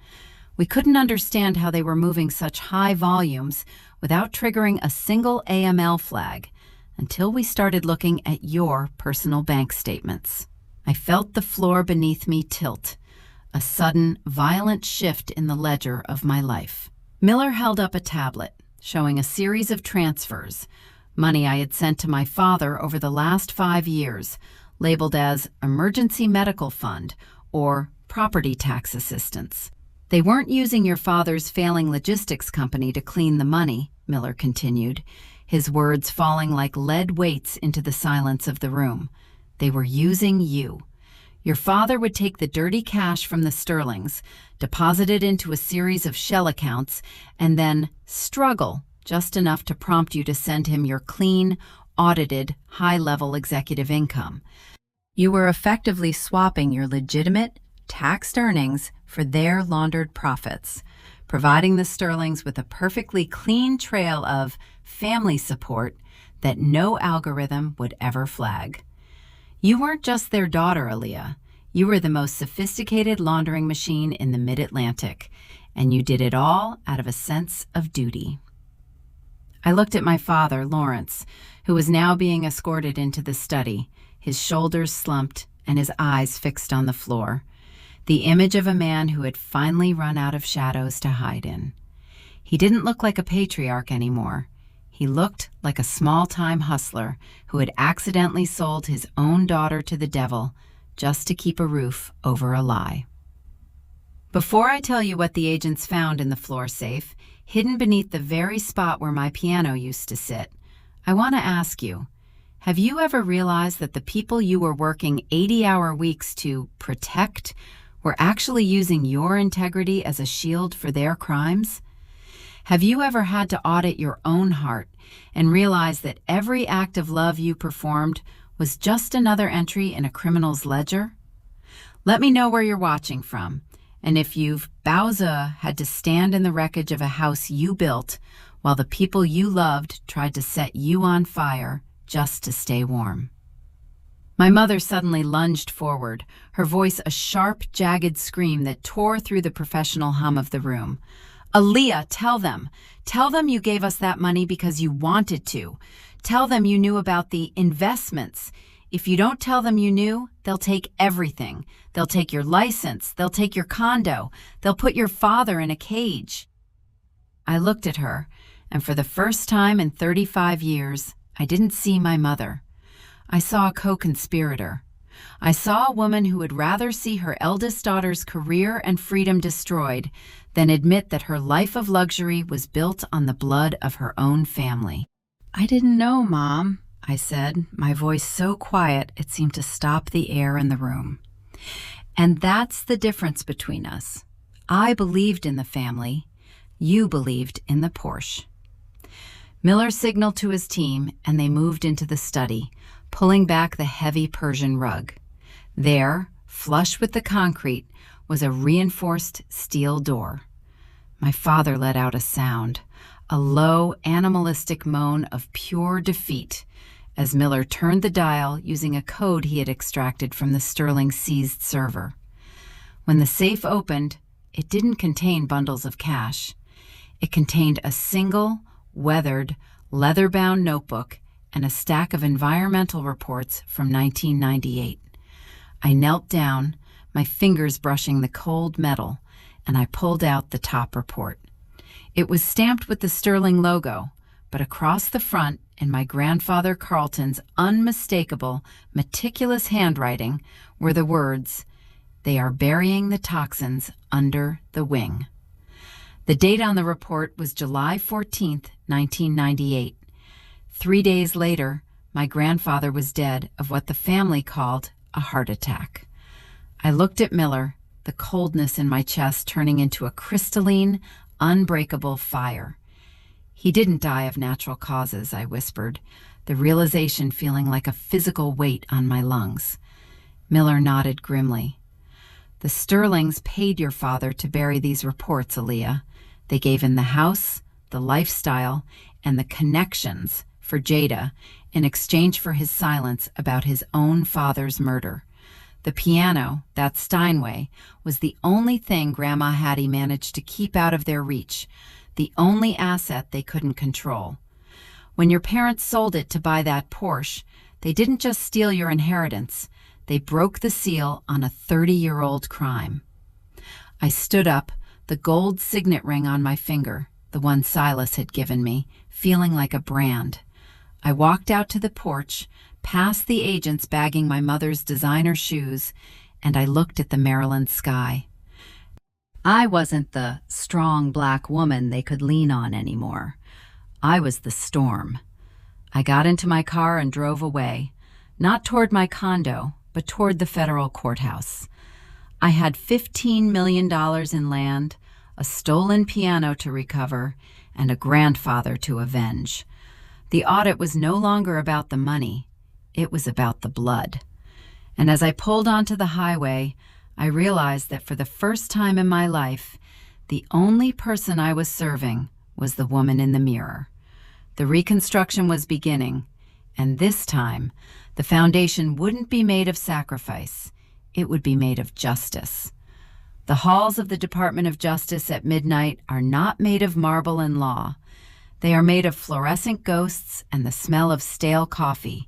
We couldn't understand how they were moving such high volumes without triggering a single AML flag until we started looking at your personal bank statements." I felt the floor beneath me tilt, a sudden, violent shift in the ledger of my life. Miller held up a tablet, showing a series of transfers, money I had sent to my father over the last 5 years, labeled as Emergency Medical Fund or Property Tax Assistance. "They weren't using your father's failing logistics company to clean the money," Miller continued, his words falling like lead weights into the silence of the room. "They were using you. Your father would take the dirty cash from the Sterlings, deposit it into a series of shell accounts, and then struggle just enough to prompt you to send him your clean, audited, high-level executive income. You were effectively swapping your legitimate, taxed earnings for their laundered profits, providing the Sterlings with a perfectly clean trail of family support that no algorithm would ever flag. You weren't just their daughter, Aaliyah. You were the most sophisticated laundering machine in the mid-Atlantic, and you did it all out of a sense of duty." I looked at my father, Lawrence, who was now being escorted into the study, his shoulders slumped and his eyes fixed on the floor, the image of a man who had finally run out of shadows to hide in. He didn't look like a patriarch anymore. He looked like a small-time hustler who had accidentally sold his own daughter to the devil just to keep a roof over a lie. "Before I tell you what the agents found in the floor safe, hidden beneath the very spot where my piano used to sit, I want to ask you, have you ever realized that the people you were working 80-hour weeks to protect were actually using your integrity as a shield for their crimes? Have you ever had to audit your own heart and realize that every act of love you performed was just another entry in a criminal's ledger? Let me know where you're watching from, and if you've had to stand in the wreckage of a house you built while the people you loved tried to set you on fire just to stay warm." My mother suddenly lunged forward, her voice a sharp, jagged scream that tore through the professional hum of the room. "Aaliyah, tell them. Tell them you gave us that money because you wanted to. Tell them you knew about the investments. If you don't tell them you knew, they'll take everything. They'll take your license. They'll take your condo. They'll put your father in a cage." I looked at her, and for the first time in 35 years, I didn't see my mother. I saw a co-conspirator. I saw a woman who would rather see her eldest daughter's career and freedom destroyed than admit that her life of luxury was built on the blood of her own family. "I didn't know, Mom," I said, my voice so quiet it seemed to stop the air in the room. "And that's the difference between us. I believed in the family. You believed in the Porsche." Miller signaled to his team, and they moved into the study, pulling back the heavy Persian rug. There, flush with the concrete, was a reinforced steel door. My father let out a sound, a low, animalistic moan of pure defeat, as Miller turned the dial using a code he had extracted from the Sterling seized server. When the safe opened, it didn't contain bundles of cash. It contained a single, weathered, leather-bound notebook and a stack of environmental reports from 1998. I knelt down, my fingers brushing the cold metal, and I pulled out the top report. It was stamped with the Sterling logo, but across the front, in my grandfather Carlton's unmistakable, meticulous handwriting, were the words, "They are burying the toxins under the wing." The date on the report was July 14th, 1998. 3 days later, my grandfather was dead of what the family called a heart attack. I looked at Miller, the coldness in my chest turning into a crystalline, unbreakable fire. "He didn't die of natural causes," I whispered, the realization feeling like a physical weight on my lungs. Miller nodded grimly. "The Sterlings paid your father to bury these reports, Aaliyah. They gave him the house, the lifestyle, and the connections for Jada in exchange for his silence about his own father's murder. The piano, that Steinway, was the only thing Grandma Hattie managed to keep out of their reach, the only asset they couldn't control. When your parents sold it to buy that Porsche, they didn't just steal your inheritance, they broke the seal on a 30-year-old crime." I stood up, the gold signet ring on my finger, the one Silas had given me, feeling like a brand. I walked out to the porch, past the agents bagging my mother's designer shoes, and I looked at the Maryland sky. I wasn't the strong black woman they could lean on anymore. I was the storm. I got into my car and drove away, not toward my condo, but toward the federal courthouse. I had $15 million in land, a stolen piano to recover, and a grandfather to avenge. The audit was no longer about the money, it was about the blood. And as I pulled onto the highway, I realized that for the first time in my life, the only person I was serving was the woman in the mirror. The reconstruction was beginning, and this time, the foundation wouldn't be made of sacrifice, it would be made of justice. The halls of the Department of Justice at midnight are not made of marble and law. They are made of fluorescent ghosts and the smell of stale coffee,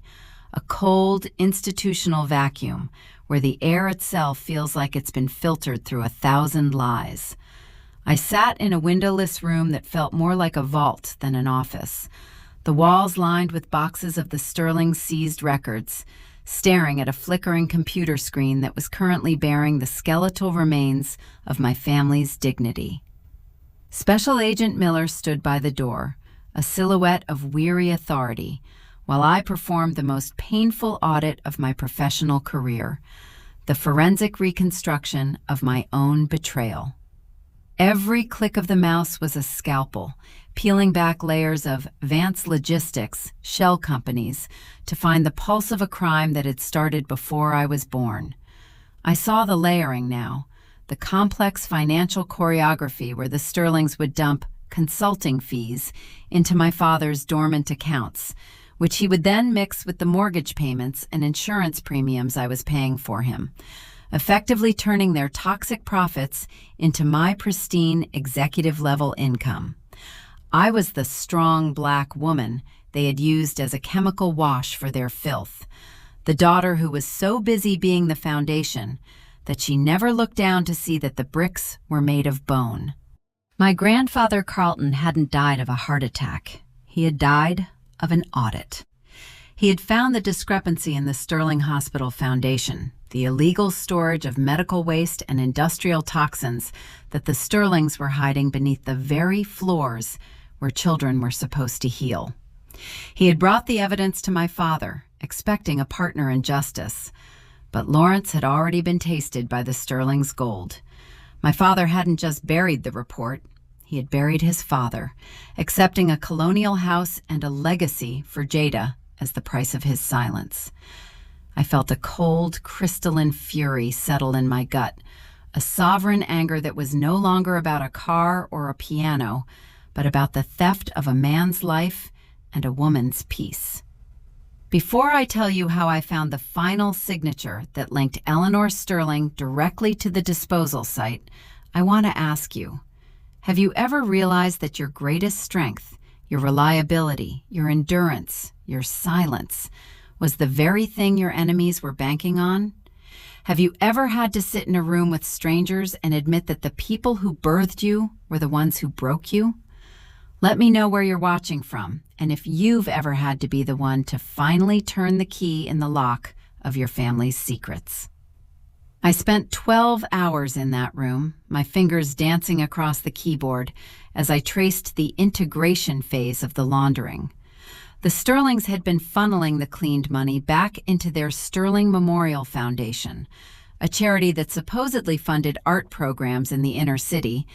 a cold, institutional vacuum where the air itself feels like it's been filtered through 1,000 lies. I sat in a windowless room that felt more like a vault than an office, the walls lined with boxes of the Sterling seized records, staring at a flickering computer screen that was currently bearing the skeletal remains of my family's dignity. Special Agent Miller stood by the door, a silhouette of weary authority, while I performed the most painful audit of my professional career, the forensic reconstruction of my own betrayal. Every click of the mouse was a scalpel, peeling back layers of Vance Logistics, shell companies, to find the pulse of a crime that had started before I was born. I saw the layering now, the complex financial choreography where the Sterlings would dump consulting fees into my father's dormant accounts, which he would then mix with the mortgage payments and insurance premiums I was paying for him, effectively turning their toxic profits into my pristine executive-level income. I was the strong black woman they had used as a chemical wash for their filth, the daughter who was so busy being the foundation that she never looked down to see that the bricks were made of bone. My grandfather Carlton hadn't died of a heart attack. He had died of an audit. He had found the discrepancy in the Sterling Hospital Foundation, the illegal storage of medical waste and industrial toxins that the Sterlings were hiding beneath the very floors where children were supposed to heal. He had brought the evidence to my father, expecting a partner in justice, but Lawrence had already been tasted by the Sterling's gold. My father hadn't just buried the report, he had buried his father, accepting a colonial house and a legacy for Jada as the price of his silence. I felt a cold, crystalline fury settle in my gut, a sovereign anger that was no longer about a car or a piano, but about the theft of a man's life and a woman's peace. Before I tell you how I found the final signature that linked Eleanor Sterling directly to the disposal site, I want to ask you, have you ever realized that your greatest strength, your reliability, your endurance, your silence, was the very thing your enemies were banking on? Have you ever had to sit in a room with strangers and admit that the people who birthed you were the ones who broke you? Let me know where you're watching from, and if you've ever had to be the one to finally turn the key in the lock of your family's secrets. I spent 12 hours in that room, my fingers dancing across the keyboard as I traced the integration phase of the laundering. The Sterlings had been funneling the cleaned money back into their Sterling Memorial Foundation, a charity that supposedly funded art programs in the inner city,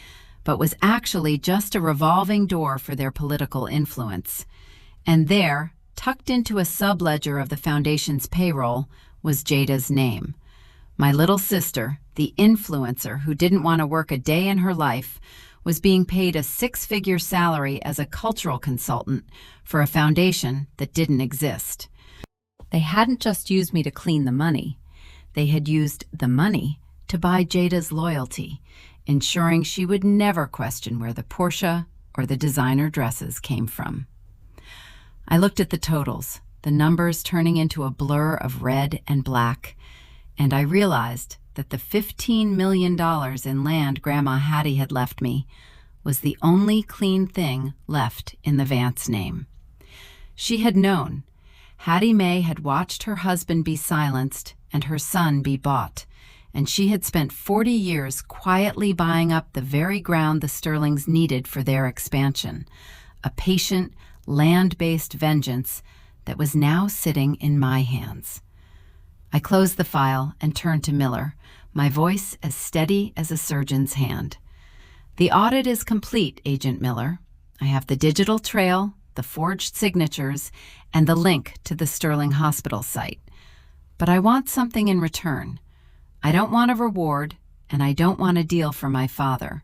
but was actually just a revolving door for their political influence. And there, tucked into a subledger of the foundation's payroll, was Jada's name. My little sister, the influencer who didn't want to work a day in her life, was being paid a six-figure salary as a cultural consultant for a foundation that didn't exist. They hadn't just used me to clean the money. They had used the money to buy Jada's loyalty, ensuring she would never question where the Porsche or the designer dresses came from. I looked at the totals, the numbers turning into a blur of red and black, and I realized that the $15 million in land Grandma Hattie had left me was the only clean thing left in the Vance name. She had known. Hattie Mae had watched her husband be silenced and her son be bought, and she had spent 40 years quietly buying up the very ground the Sterlings needed for their expansion, a patient, land-based vengeance that was now sitting in my hands. I closed the file and turned to Miller, my voice as steady as a surgeon's hand. The audit is complete, Agent Miller. I have the digital trail, the forged signatures, and the link to the Sterling Hospital site. But I want something in return. I don't want a reward, and I don't want a deal for my father.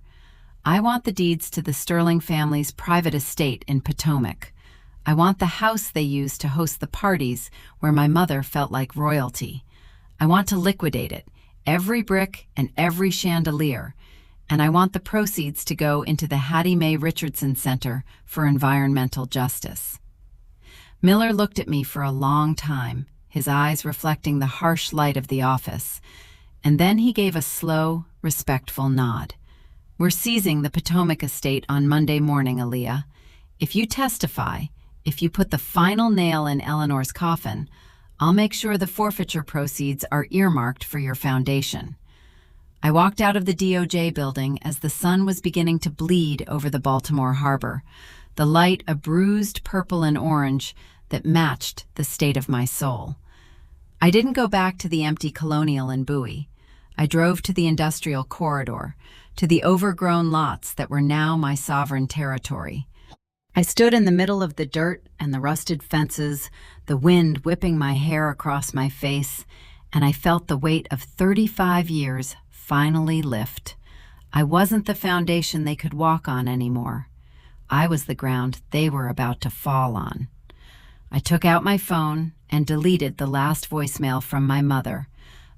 I want the deeds to the Sterling family's private estate in Potomac. I want the house they used to host the parties where my mother felt like royalty. I want to liquidate it, every brick and every chandelier, and I want the proceeds to go into the Hattie Mae Richardson Center for Environmental Justice. Miller looked at me for a long time, his eyes reflecting the harsh light of the office, and then he gave a slow, respectful nod. We're seizing the Potomac estate on Monday morning, Aaliyah. If you testify, if you put the final nail in Eleanor's coffin, I'll make sure the forfeiture proceeds are earmarked for your foundation. I walked out of the DOJ building as the sun was beginning to bleed over the Baltimore harbor, the light a bruised purple and orange that matched the state of my soul. I didn't go back to the empty Colonial in Bowie. I drove to the industrial corridor, to the overgrown lots that were now my sovereign territory. I stood in the middle of the dirt and the rusted fences, the wind whipping my hair across my face, and I felt the weight of 35 years finally lift. I wasn't the foundation they could walk on anymore. I was the ground they were about to fall on. I took out my phone and deleted the last voicemail from my mother,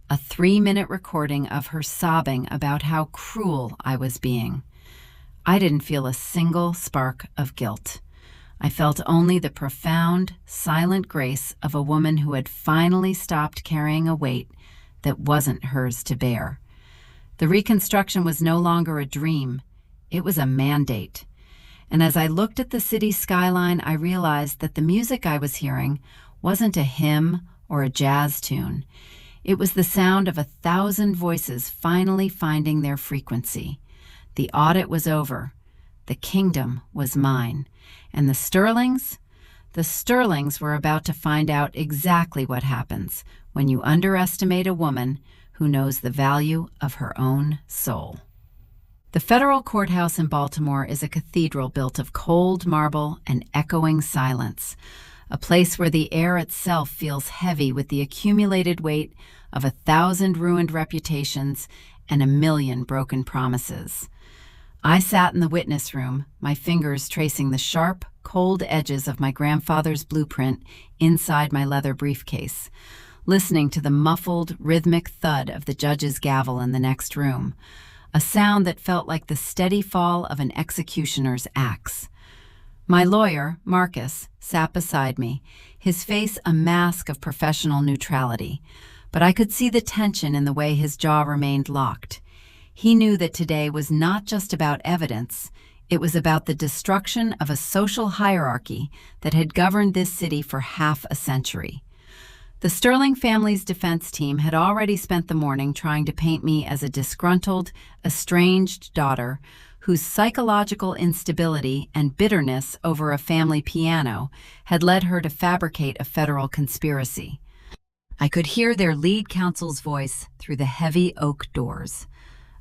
a 3-minute recording of her sobbing about how cruel I was being. I didn't feel a single spark of guilt. I felt only the profound, silent grace of a woman who had finally stopped carrying a weight that wasn't hers to bear. The reconstruction was no longer a dream. It was a mandate. And as I looked at the city skyline, I realized that the music I was hearing wasn't a hymn or a jazz tune. It was the sound of 1,000 voices finally finding their frequency. The audit was over. The kingdom was mine. And the Sterlings? The Sterlings were about to find out exactly what happens when you underestimate a woman who knows the value of her own soul. The federal courthouse in Baltimore is a cathedral built of cold marble and echoing silence, a place where the air itself feels heavy with the accumulated weight of 1,000 ruined reputations and 1,000,000 broken promises. I sat in the witness room, my fingers tracing the sharp, cold edges of my grandfather's blueprint inside my leather briefcase, listening to the muffled, rhythmic thud of the judge's gavel in the next room, a sound that felt like the steady fall of an executioner's axe. My lawyer, Marcus, sat beside me, his face a mask of professional neutrality, but I could see the tension in the way his jaw remained locked. He knew that today was not just about evidence, it was about the destruction of a social hierarchy that had governed this city for half a century. The Sterling family's defense team had already spent the morning trying to paint me as a disgruntled, estranged daughter whose psychological instability and bitterness over a family piano had led her to fabricate a federal conspiracy. I could hear their lead counsel's voice through the heavy oak doors,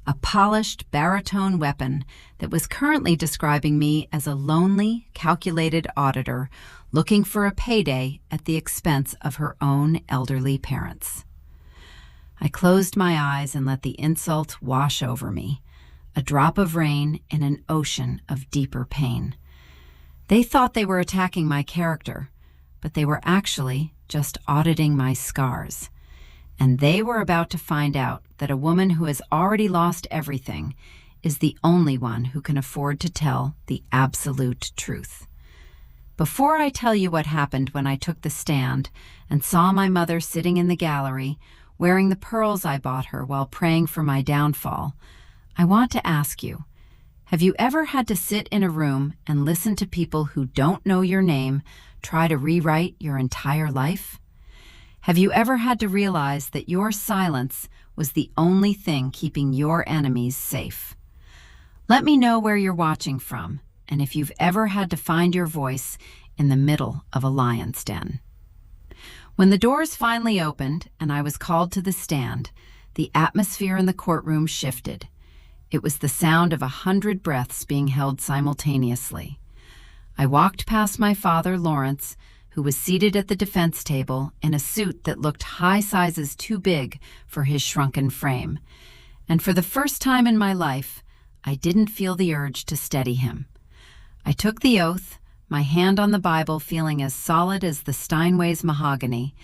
a polished baritone weapon that was currently describing me as a lonely, calculated auditor looking for a payday at the expense of her own elderly parents. I closed my eyes and let the insult wash over me, a drop of rain in an ocean of deeper pain. They thought they were attacking my character, but they were actually just auditing my scars. And they were about to find out that a woman who has already lost everything is the only one who can afford to tell the absolute truth. Before I tell you what happened when I took the stand and saw my mother sitting in the gallery, wearing the pearls I bought her while praying for my downfall, I want to ask you, have you ever had to sit in a room and listen to people who don't know your name try to rewrite your entire life? Have you ever had to realize that your silence was the only thing keeping your enemies safe? Let me know where you're watching from, and if you've ever had to find your voice in the middle of a lion's den. When the doors finally opened and I was called to the stand, the atmosphere in the courtroom shifted. It was the sound of 100 breaths being held simultaneously. I walked past my father, Lawrence, who was seated at the defense table in a suit that looked high sizes too big for his shrunken frame. And for the first time in my life, I didn't feel the urge to steady him. I took the oath, my hand on the Bible feeling as solid as the Steinway's mahogany,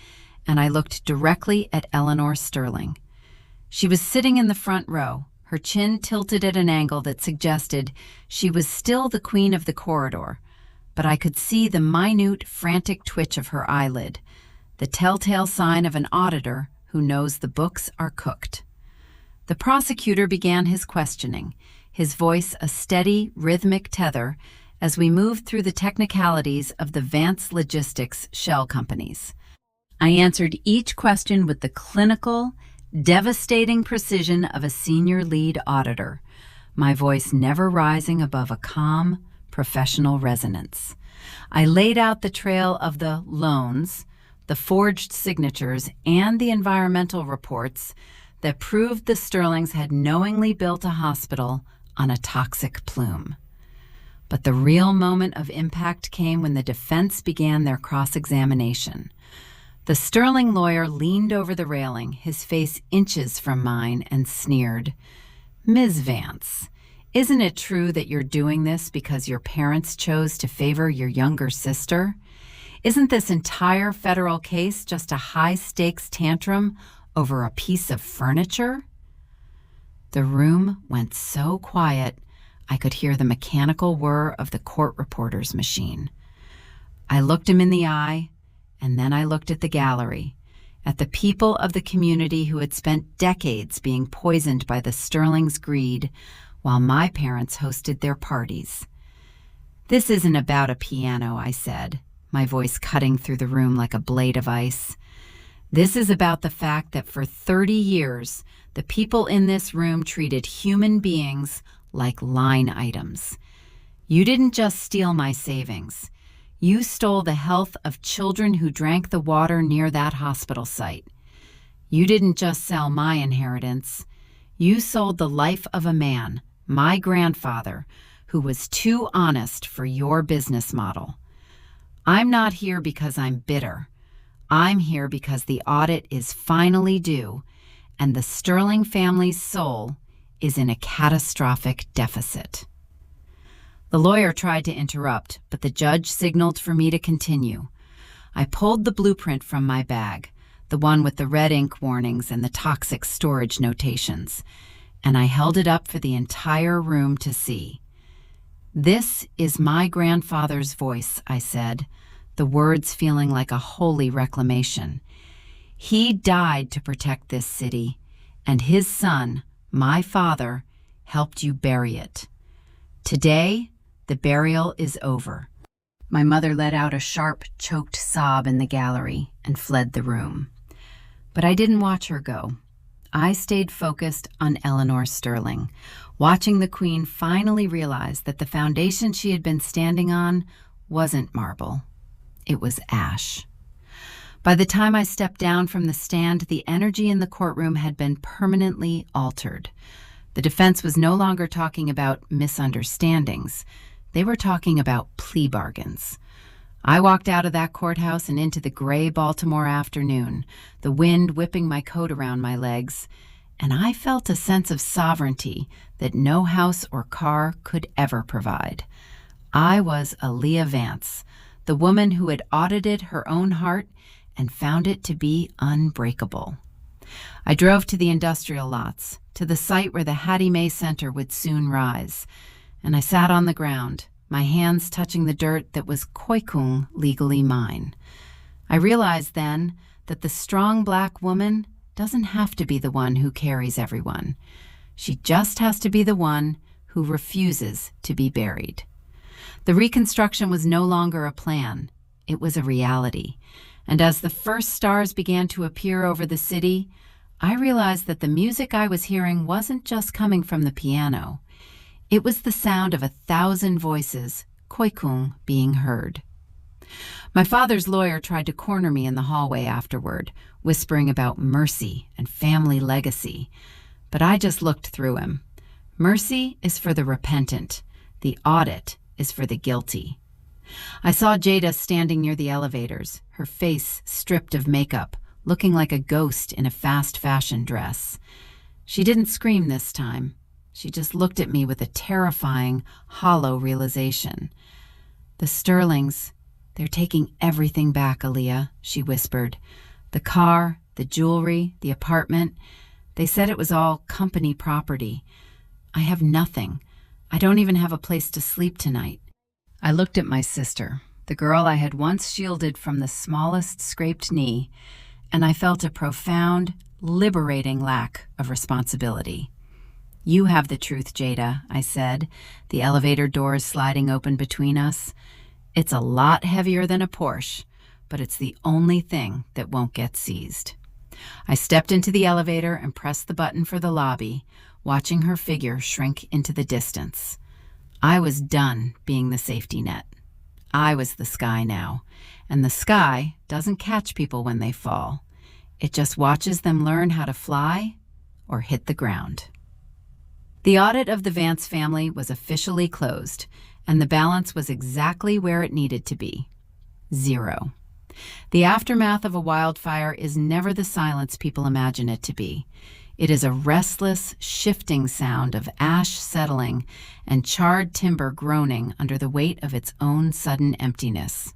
and I looked directly at Eleanor Sterling. She was sitting in the front row, her chin tilted at an angle that suggested she was still the queen of the corridor, but I could see the minute, frantic twitch of her eyelid, the telltale sign of an auditor who knows the books are cooked. The prosecutor began his questioning, his voice a steady, rhythmic tether as we moved through the technicalities of the Vance Logistics shell companies. I answered each question with the clinical, devastating precision of a senior lead auditor, my voice never rising above a calm, professional resonance. I laid out the trail of the loans, the forged signatures, and the environmental reports that proved the Sterlings had knowingly built a hospital on a toxic plume. But the real moment of impact came when the defense began their cross-examination. The Sterling lawyer leaned over the railing, his face inches from mine, and sneered, "Ms. Vance, isn't it true that you're doing this because your parents chose to favor your younger sister? Isn't this entire federal case just a high-stakes tantrum over a piece of furniture?" The room went so quiet, I could hear the mechanical whir of the court reporter's machine. I looked him in the eye, and then I looked at the gallery, at the people of the community who had spent decades being poisoned by the Sterling's greed while my parents hosted their parties. "This isn't about a piano," I said, my voice cutting through the room like a blade of ice. "This is about the fact that for 30 years, the people in this room treated human beings like line items. You didn't just steal my savings. You stole the health of children who drank the water near that hospital site. You didn't just sell my inheritance. You sold the life of a man, my grandfather, who was too honest for your business model. I'm not here because I'm bitter. I'm here because the audit is finally due, and the Sterling family's soul is in a catastrophic deficit." The lawyer tried to interrupt, but the judge signaled for me to continue. I pulled the blueprint from my bag, the one with the red ink warnings and the toxic storage notations, and I held it up for the entire room to see. "This is my grandfather's voice," I said, the words feeling like a holy reclamation. "He died to protect this city, and his son, my father, helped you bury it. Today, the burial is over." My mother let out a sharp, choked sob in the gallery and fled the room. But I didn't watch her go. I stayed focused on Eleanor Sterling, watching the Queen finally realize that the foundation she had been standing on wasn't marble. It was ash. By the time I stepped down from the stand, the energy in the courtroom had been permanently altered. The defense was no longer talking about misunderstandings. They were talking about plea bargains. I walked out of that courthouse and into the gray Baltimore afternoon, the wind whipping my coat around my legs, and I felt a sense of sovereignty that no house or car could ever provide. I was Aaliyah Vance, the woman who had audited her own heart and found it to be unbreakable. I drove to the industrial lots, to the site where the Hattie Mae Center would soon rise, and I sat on the ground, my hands touching the dirt that was Koikung legally mine. I realized then that the strong Black woman doesn't have to be the one who carries everyone. She just has to be the one who refuses to be buried. The reconstruction was no longer a plan. It was a reality. And as the first stars began to appear over the city, I realized that the music I was hearing wasn't just coming from the piano. It was the sound of 1,000 voices, Koikung being heard. My father's lawyer tried to corner me in the hallway afterward, whispering about mercy and family legacy. But I just looked through him. Mercy is for the repentant. The audit is for the guilty. I saw Jada standing near the elevators, her face stripped of makeup, looking like a ghost in a fast fashion dress. She didn't scream this time. She just looked at me with a terrifying, hollow realization. "The Sterlings, they're taking everything back, Aaliyah," she whispered. "The car, the jewelry, the apartment. They said it was all company property. I have nothing. I don't even have a place to sleep tonight." I looked at my sister, the girl I had once shielded from the smallest scraped knee, and I felt a profound, liberating lack of responsibility. "You have the truth, Jada," I said, the elevator doors sliding open between us. "It's a lot heavier than a Porsche, but it's the only thing that won't get seized." I stepped into the elevator and pressed the button for the lobby, watching her figure shrink into the distance. I was done being the safety net. I was the sky now, and the sky doesn't catch people when they fall. It just watches them learn how to fly or hit the ground. The audit of the Vance family was officially closed, and the balance was exactly where it needed to be: 0. The aftermath of a wildfire is never the silence people imagine it to be. It is a restless, shifting sound of ash settling and charred timber groaning under the weight of its own sudden emptiness.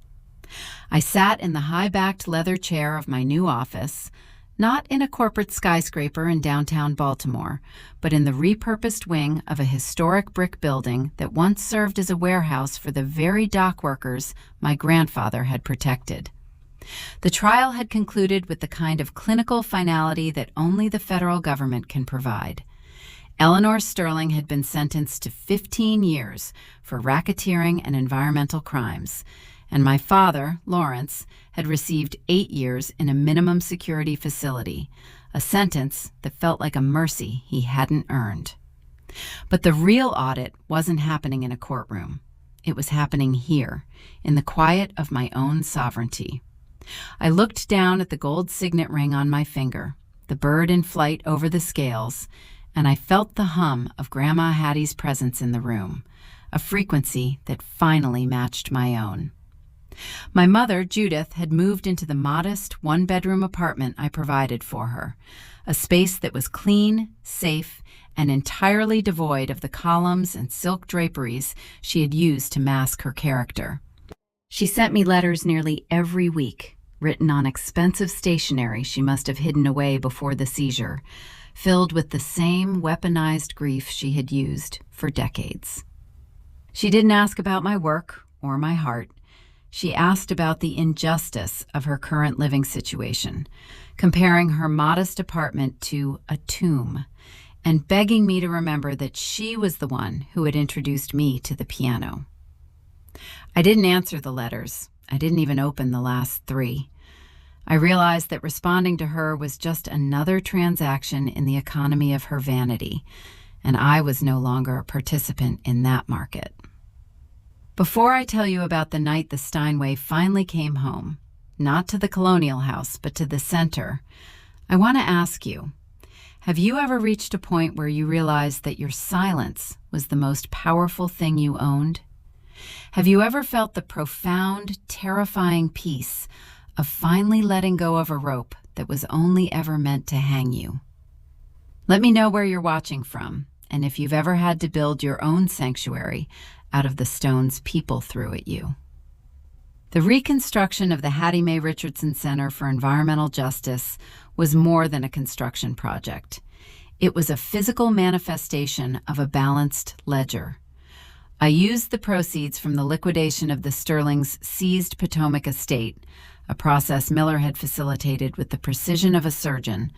I sat in the high-backed leather chair of my new office, not in a corporate skyscraper in downtown Baltimore, but in the repurposed wing of a historic brick building that once served as a warehouse for the very dock workers my grandfather had protected. The trial had concluded with the kind of clinical finality that only the federal government can provide. Eleanor Sterling had been sentenced to 15 years for racketeering and environmental crimes, and my father, Lawrence, had received 8 years in a minimum security facility, a sentence that felt like a mercy he hadn't earned. But the real audit wasn't happening in a courtroom. It was happening here, in the quiet of my own sovereignty. I looked down at the gold signet ring on my finger, the bird in flight over the scales, and I felt the hum of Grandma Hattie's presence in the room, a frequency that finally matched my own. My mother, Judith, had moved into the modest one-bedroom apartment I provided for her, a space that was clean, safe, and entirely devoid of the columns and silk draperies she had used to mask her character. She sent me letters nearly every week, written on expensive stationery she must have hidden away before the seizure, filled with the same weaponized grief she had used for decades. She didn't ask about my work or my heart. She asked about the injustice of her current living situation, comparing her modest apartment to a tomb, and begging me to remember that she was the one who had introduced me to the piano. I didn't answer the letters. I didn't even open the last 3. I realized that responding to her was just another transaction in the economy of her vanity, and I was no longer a participant in that market. Before I tell you about the night the Steinway finally came home, not to the Colonial House, but to the center, I want to ask you, have you ever reached a point where you realized that your silence was the most powerful thing you owned? Have you ever felt the profound, terrifying peace of finally letting go of a rope that was only ever meant to hang you? Let me know where you're watching from, and if you've ever had to build your own sanctuary out of the stones people threw at you. The reconstruction of the Hattie Mae Richardson Center for Environmental Justice was more than a construction project. It was a physical manifestation of a balanced ledger. I used the proceeds from the liquidation of the Sterling's seized Potomac estate, a process Miller had facilitated with the precision of a surgeon,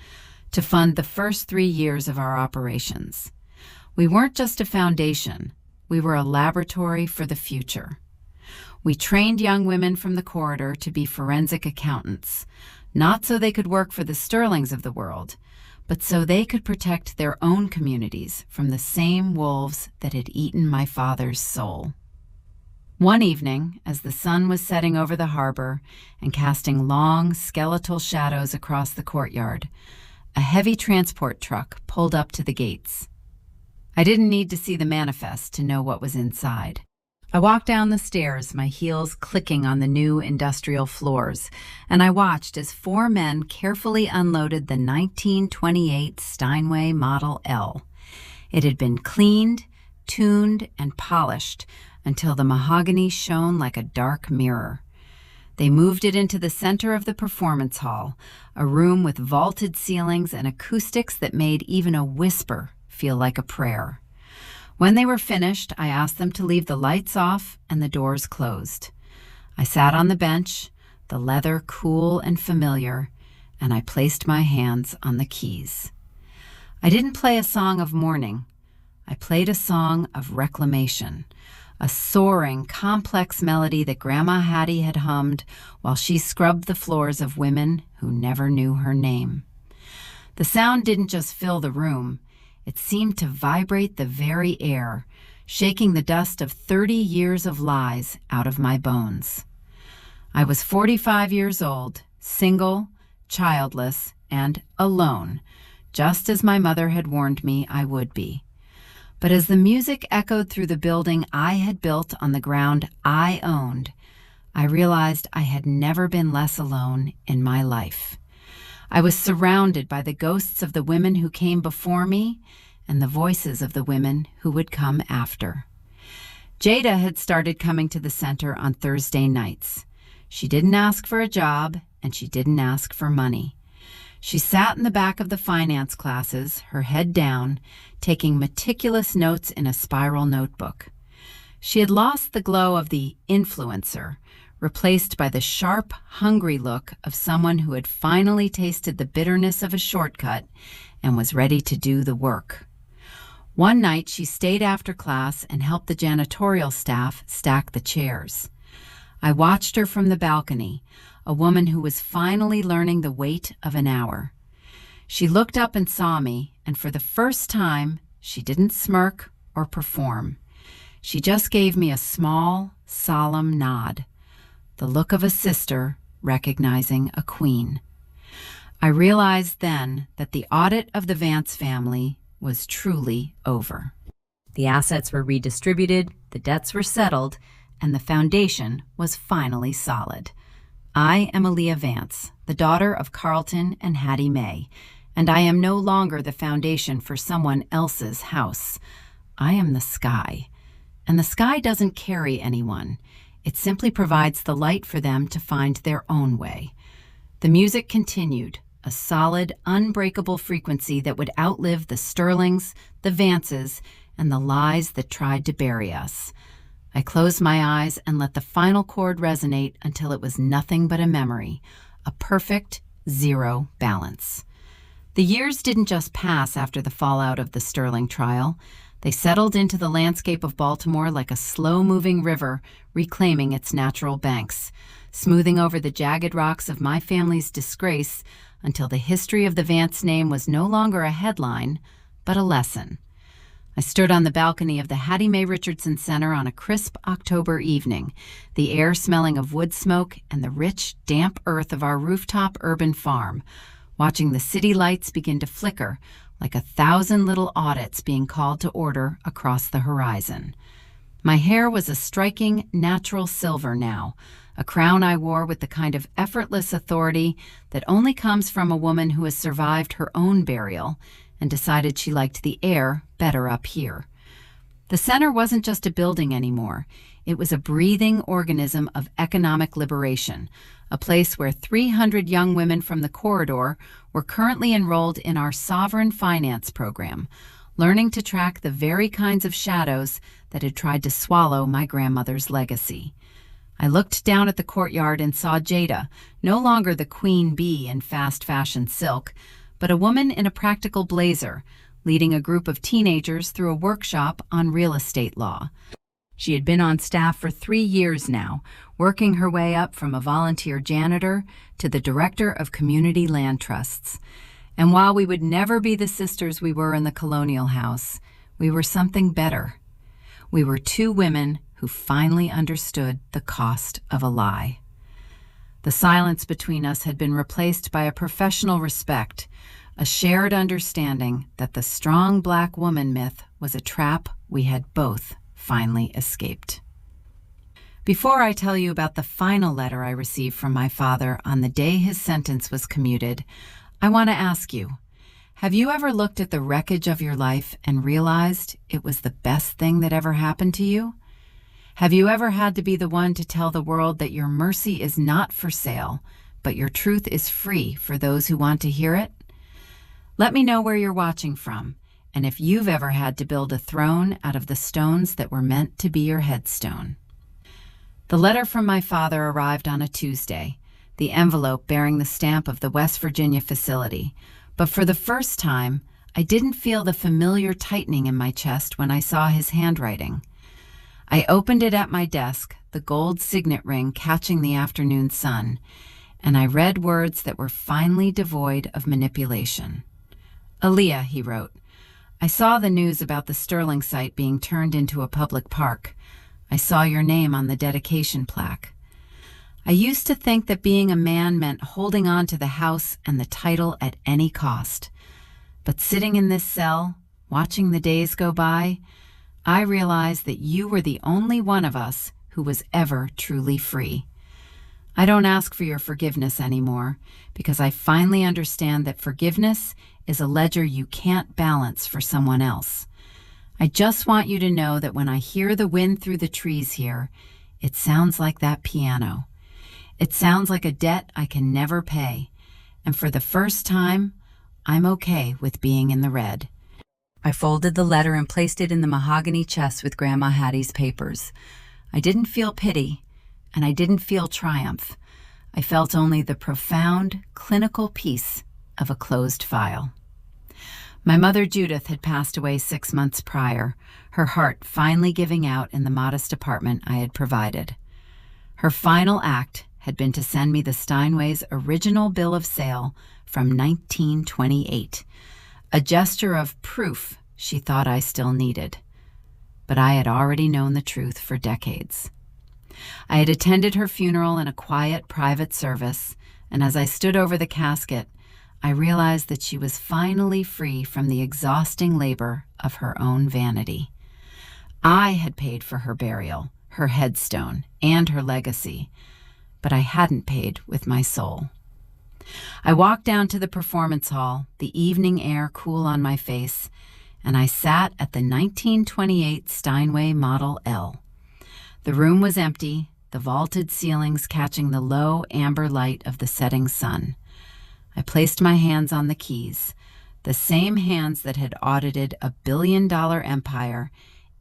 to fund the first 3 years of our operations. We weren't just a foundation, we were a laboratory for the future. We trained young women from the corridor to be forensic accountants, not so they could work for the Sterlings of the world, but so they could protect their own communities from the same wolves that had eaten my father's soul. One evening, as the sun was setting over the harbor and casting long, skeletal shadows across the courtyard, a heavy transport truck pulled up to the gates. I didn't need to see the manifest to know what was inside. I walked down the stairs, my heels clicking on the new industrial floors, and I watched as 4 men carefully unloaded the 1928 Steinway Model L. It had been cleaned, tuned, and polished until the mahogany shone like a dark mirror. They moved it into the center of the performance hall, a room with vaulted ceilings and acoustics that made even a whisper feel like a prayer. When they were finished, I asked them to leave the lights off and the doors closed. I sat on the bench, the leather cool and familiar, and I placed my hands on the keys. I didn't play a song of mourning. I played a song of reclamation, a soaring, complex melody that Grandma Hattie had hummed while she scrubbed the floors of women who never knew her name. The sound didn't just fill the room. It seemed to vibrate the very air, shaking the dust of 30 years of lies out of my bones. I was 45 years old, single, childless, and alone, just as my mother had warned me I would be. But as the music echoed through the building I had built on the ground I owned, I realized I had never been less alone in my life. I was surrounded by the ghosts of the women who came before me and the voices of the women who would come after. Jada had started coming to the center on Thursday nights. She didn't ask for a job, and she didn't ask for money. She sat in the back of the finance classes, her head down, taking meticulous notes in a spiral notebook. She had lost the glow of the influencer, replaced by the sharp, hungry look of someone who had finally tasted the bitterness of a shortcut and was ready to do the work. One night, she stayed after class and helped the janitorial staff stack the chairs. I watched her from the balcony, a woman who was finally learning the weight of an hour. She looked up and saw me, and for the first time, she didn't smirk or perform. She just gave me a small, solemn nod, the look of a sister recognizing a queen. I realized then that the audit of the Vance family was truly over. The assets were redistributed, the debts were settled, and the foundation was finally solid. I am Aaliyah Vance, the daughter of Carlton and Hattie Mae, and I am no longer the foundation for someone else's house. I am the sky, and the sky doesn't carry anyone. It simply provides the light for them to find their own way. The music continued, a solid, unbreakable frequency that would outlive the Sterlings, the Vances, and the lies that tried to bury us. I closed my eyes and let the final chord resonate until it was nothing but a memory, a perfect zero balance. The years didn't just pass after the fallout of the Sterling trial. They settled into the landscape of Baltimore like a slow-moving river reclaiming its natural banks, smoothing over the jagged rocks of my family's disgrace until the history of the Vance name was no longer a headline, but a lesson. I stood on the balcony of the Hattie Mae Richardson Center on a crisp October evening, the air smelling of wood smoke and the rich, damp earth of our rooftop urban farm, watching the city lights begin to flicker like 1,000 little audits being called to order across the horizon. My hair was a striking, natural silver now, a crown I wore with the kind of effortless authority that only comes from a woman who has survived her own burial and decided she liked the air better up here. The center wasn't just a building anymore. It was a breathing organism of economic liberation, a place where 300 young women from the corridor were currently enrolled in our Sovereign Finance program, learning to track the very kinds of shadows that had tried to swallow my grandmother's legacy. I looked down at the courtyard and saw Jada, no longer the queen bee in fast fashion silk, but a woman in a practical blazer, leading a group of teenagers through a workshop on real estate law. She had been on staff for 3 years now, working her way up from a volunteer janitor to the director of community land trusts. And while we would never be the sisters we were in the colonial house, we were something better. We were 2 women who finally understood the cost of a lie. The silence between us had been replaced by a professional respect, a shared understanding that the strong black woman myth was a trap we had both finally escaped. Before I tell you about the final letter I received from my father on the day his sentence was commuted, I want to ask you, have you ever looked at the wreckage of your life and realized it was the best thing that ever happened to you? Have you ever had to be the one to tell the world that your mercy is not for sale, but your truth is free for those who want to hear it? Let me know where you're watching from, and if you've ever had to build a throne out of the stones that were meant to be your headstone. The letter from my father arrived on a Tuesday, the envelope bearing the stamp of the West Virginia facility, but for the first time, I didn't feel the familiar tightening in my chest when I saw his handwriting. I opened it at my desk, the gold signet ring catching the afternoon sun, and I read words that were finally devoid of manipulation. "Aaliyah," he wrote, "I saw the news about the Sterling site being turned into a public park. I saw your name on the dedication plaque. I used to think that being a man meant holding on to the house and the title at any cost. But sitting in this cell, watching the days go by, I realized that you were the only one of us who was ever truly free. I don't ask for your forgiveness anymore, because I finally understand that forgiveness is a ledger you can't balance for someone else. I just want you to know that when I hear the wind through the trees here, it sounds like that piano. It sounds like a debt I can never pay, and for the first time, I'm okay with being in the red." I folded the letter and placed it in the mahogany chest with Grandma Hattie's papers. I didn't feel pity, and I didn't feel triumph. I felt only the profound, clinical peace of a closed file. My mother Judith had passed away 6 months prior, her heart finally giving out in the modest apartment I had provided. Her final act had been to send me the Steinways' original bill of sale from 1928, a gesture of proof she thought I still needed. But I had already known the truth for decades. I had attended her funeral in a quiet, private service, and as I stood over the casket, I realized that she was finally free from the exhausting labor of her own vanity. I had paid for her burial, her headstone, and her legacy, but I hadn't paid with my soul. I walked down to the performance hall, the evening air cool on my face, and I sat at the 1928 Steinway Model L. The room was empty, the vaulted ceilings catching the low amber light of the setting sun. I placed my hands on the keys, the same hands that had audited a billion-dollar empire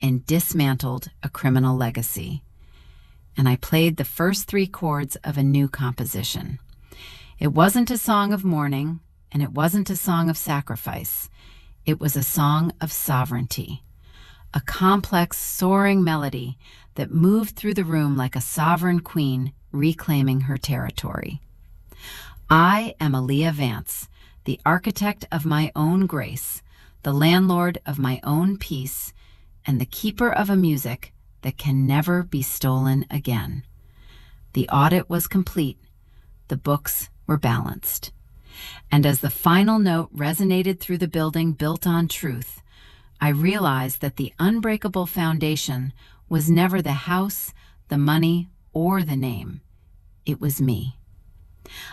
and dismantled a criminal legacy. And I played the first 3 chords of a new composition. It wasn't a song of mourning, and it wasn't a song of sacrifice. It was a song of sovereignty, a complex, soaring melody that moved through the room like a sovereign queen reclaiming her territory. I am Aaliyah Vance, the architect of my own grace, the landlord of my own peace, and the keeper of a music that can never be stolen again. The audit was complete. The books were balanced. And as the final note resonated through the building built on truth, I realized that the unbreakable foundation was never the house, the money, or the name. It was me.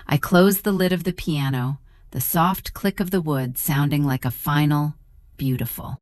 I closed the lid of the piano, the soft click of the wood sounding like a final, beautiful.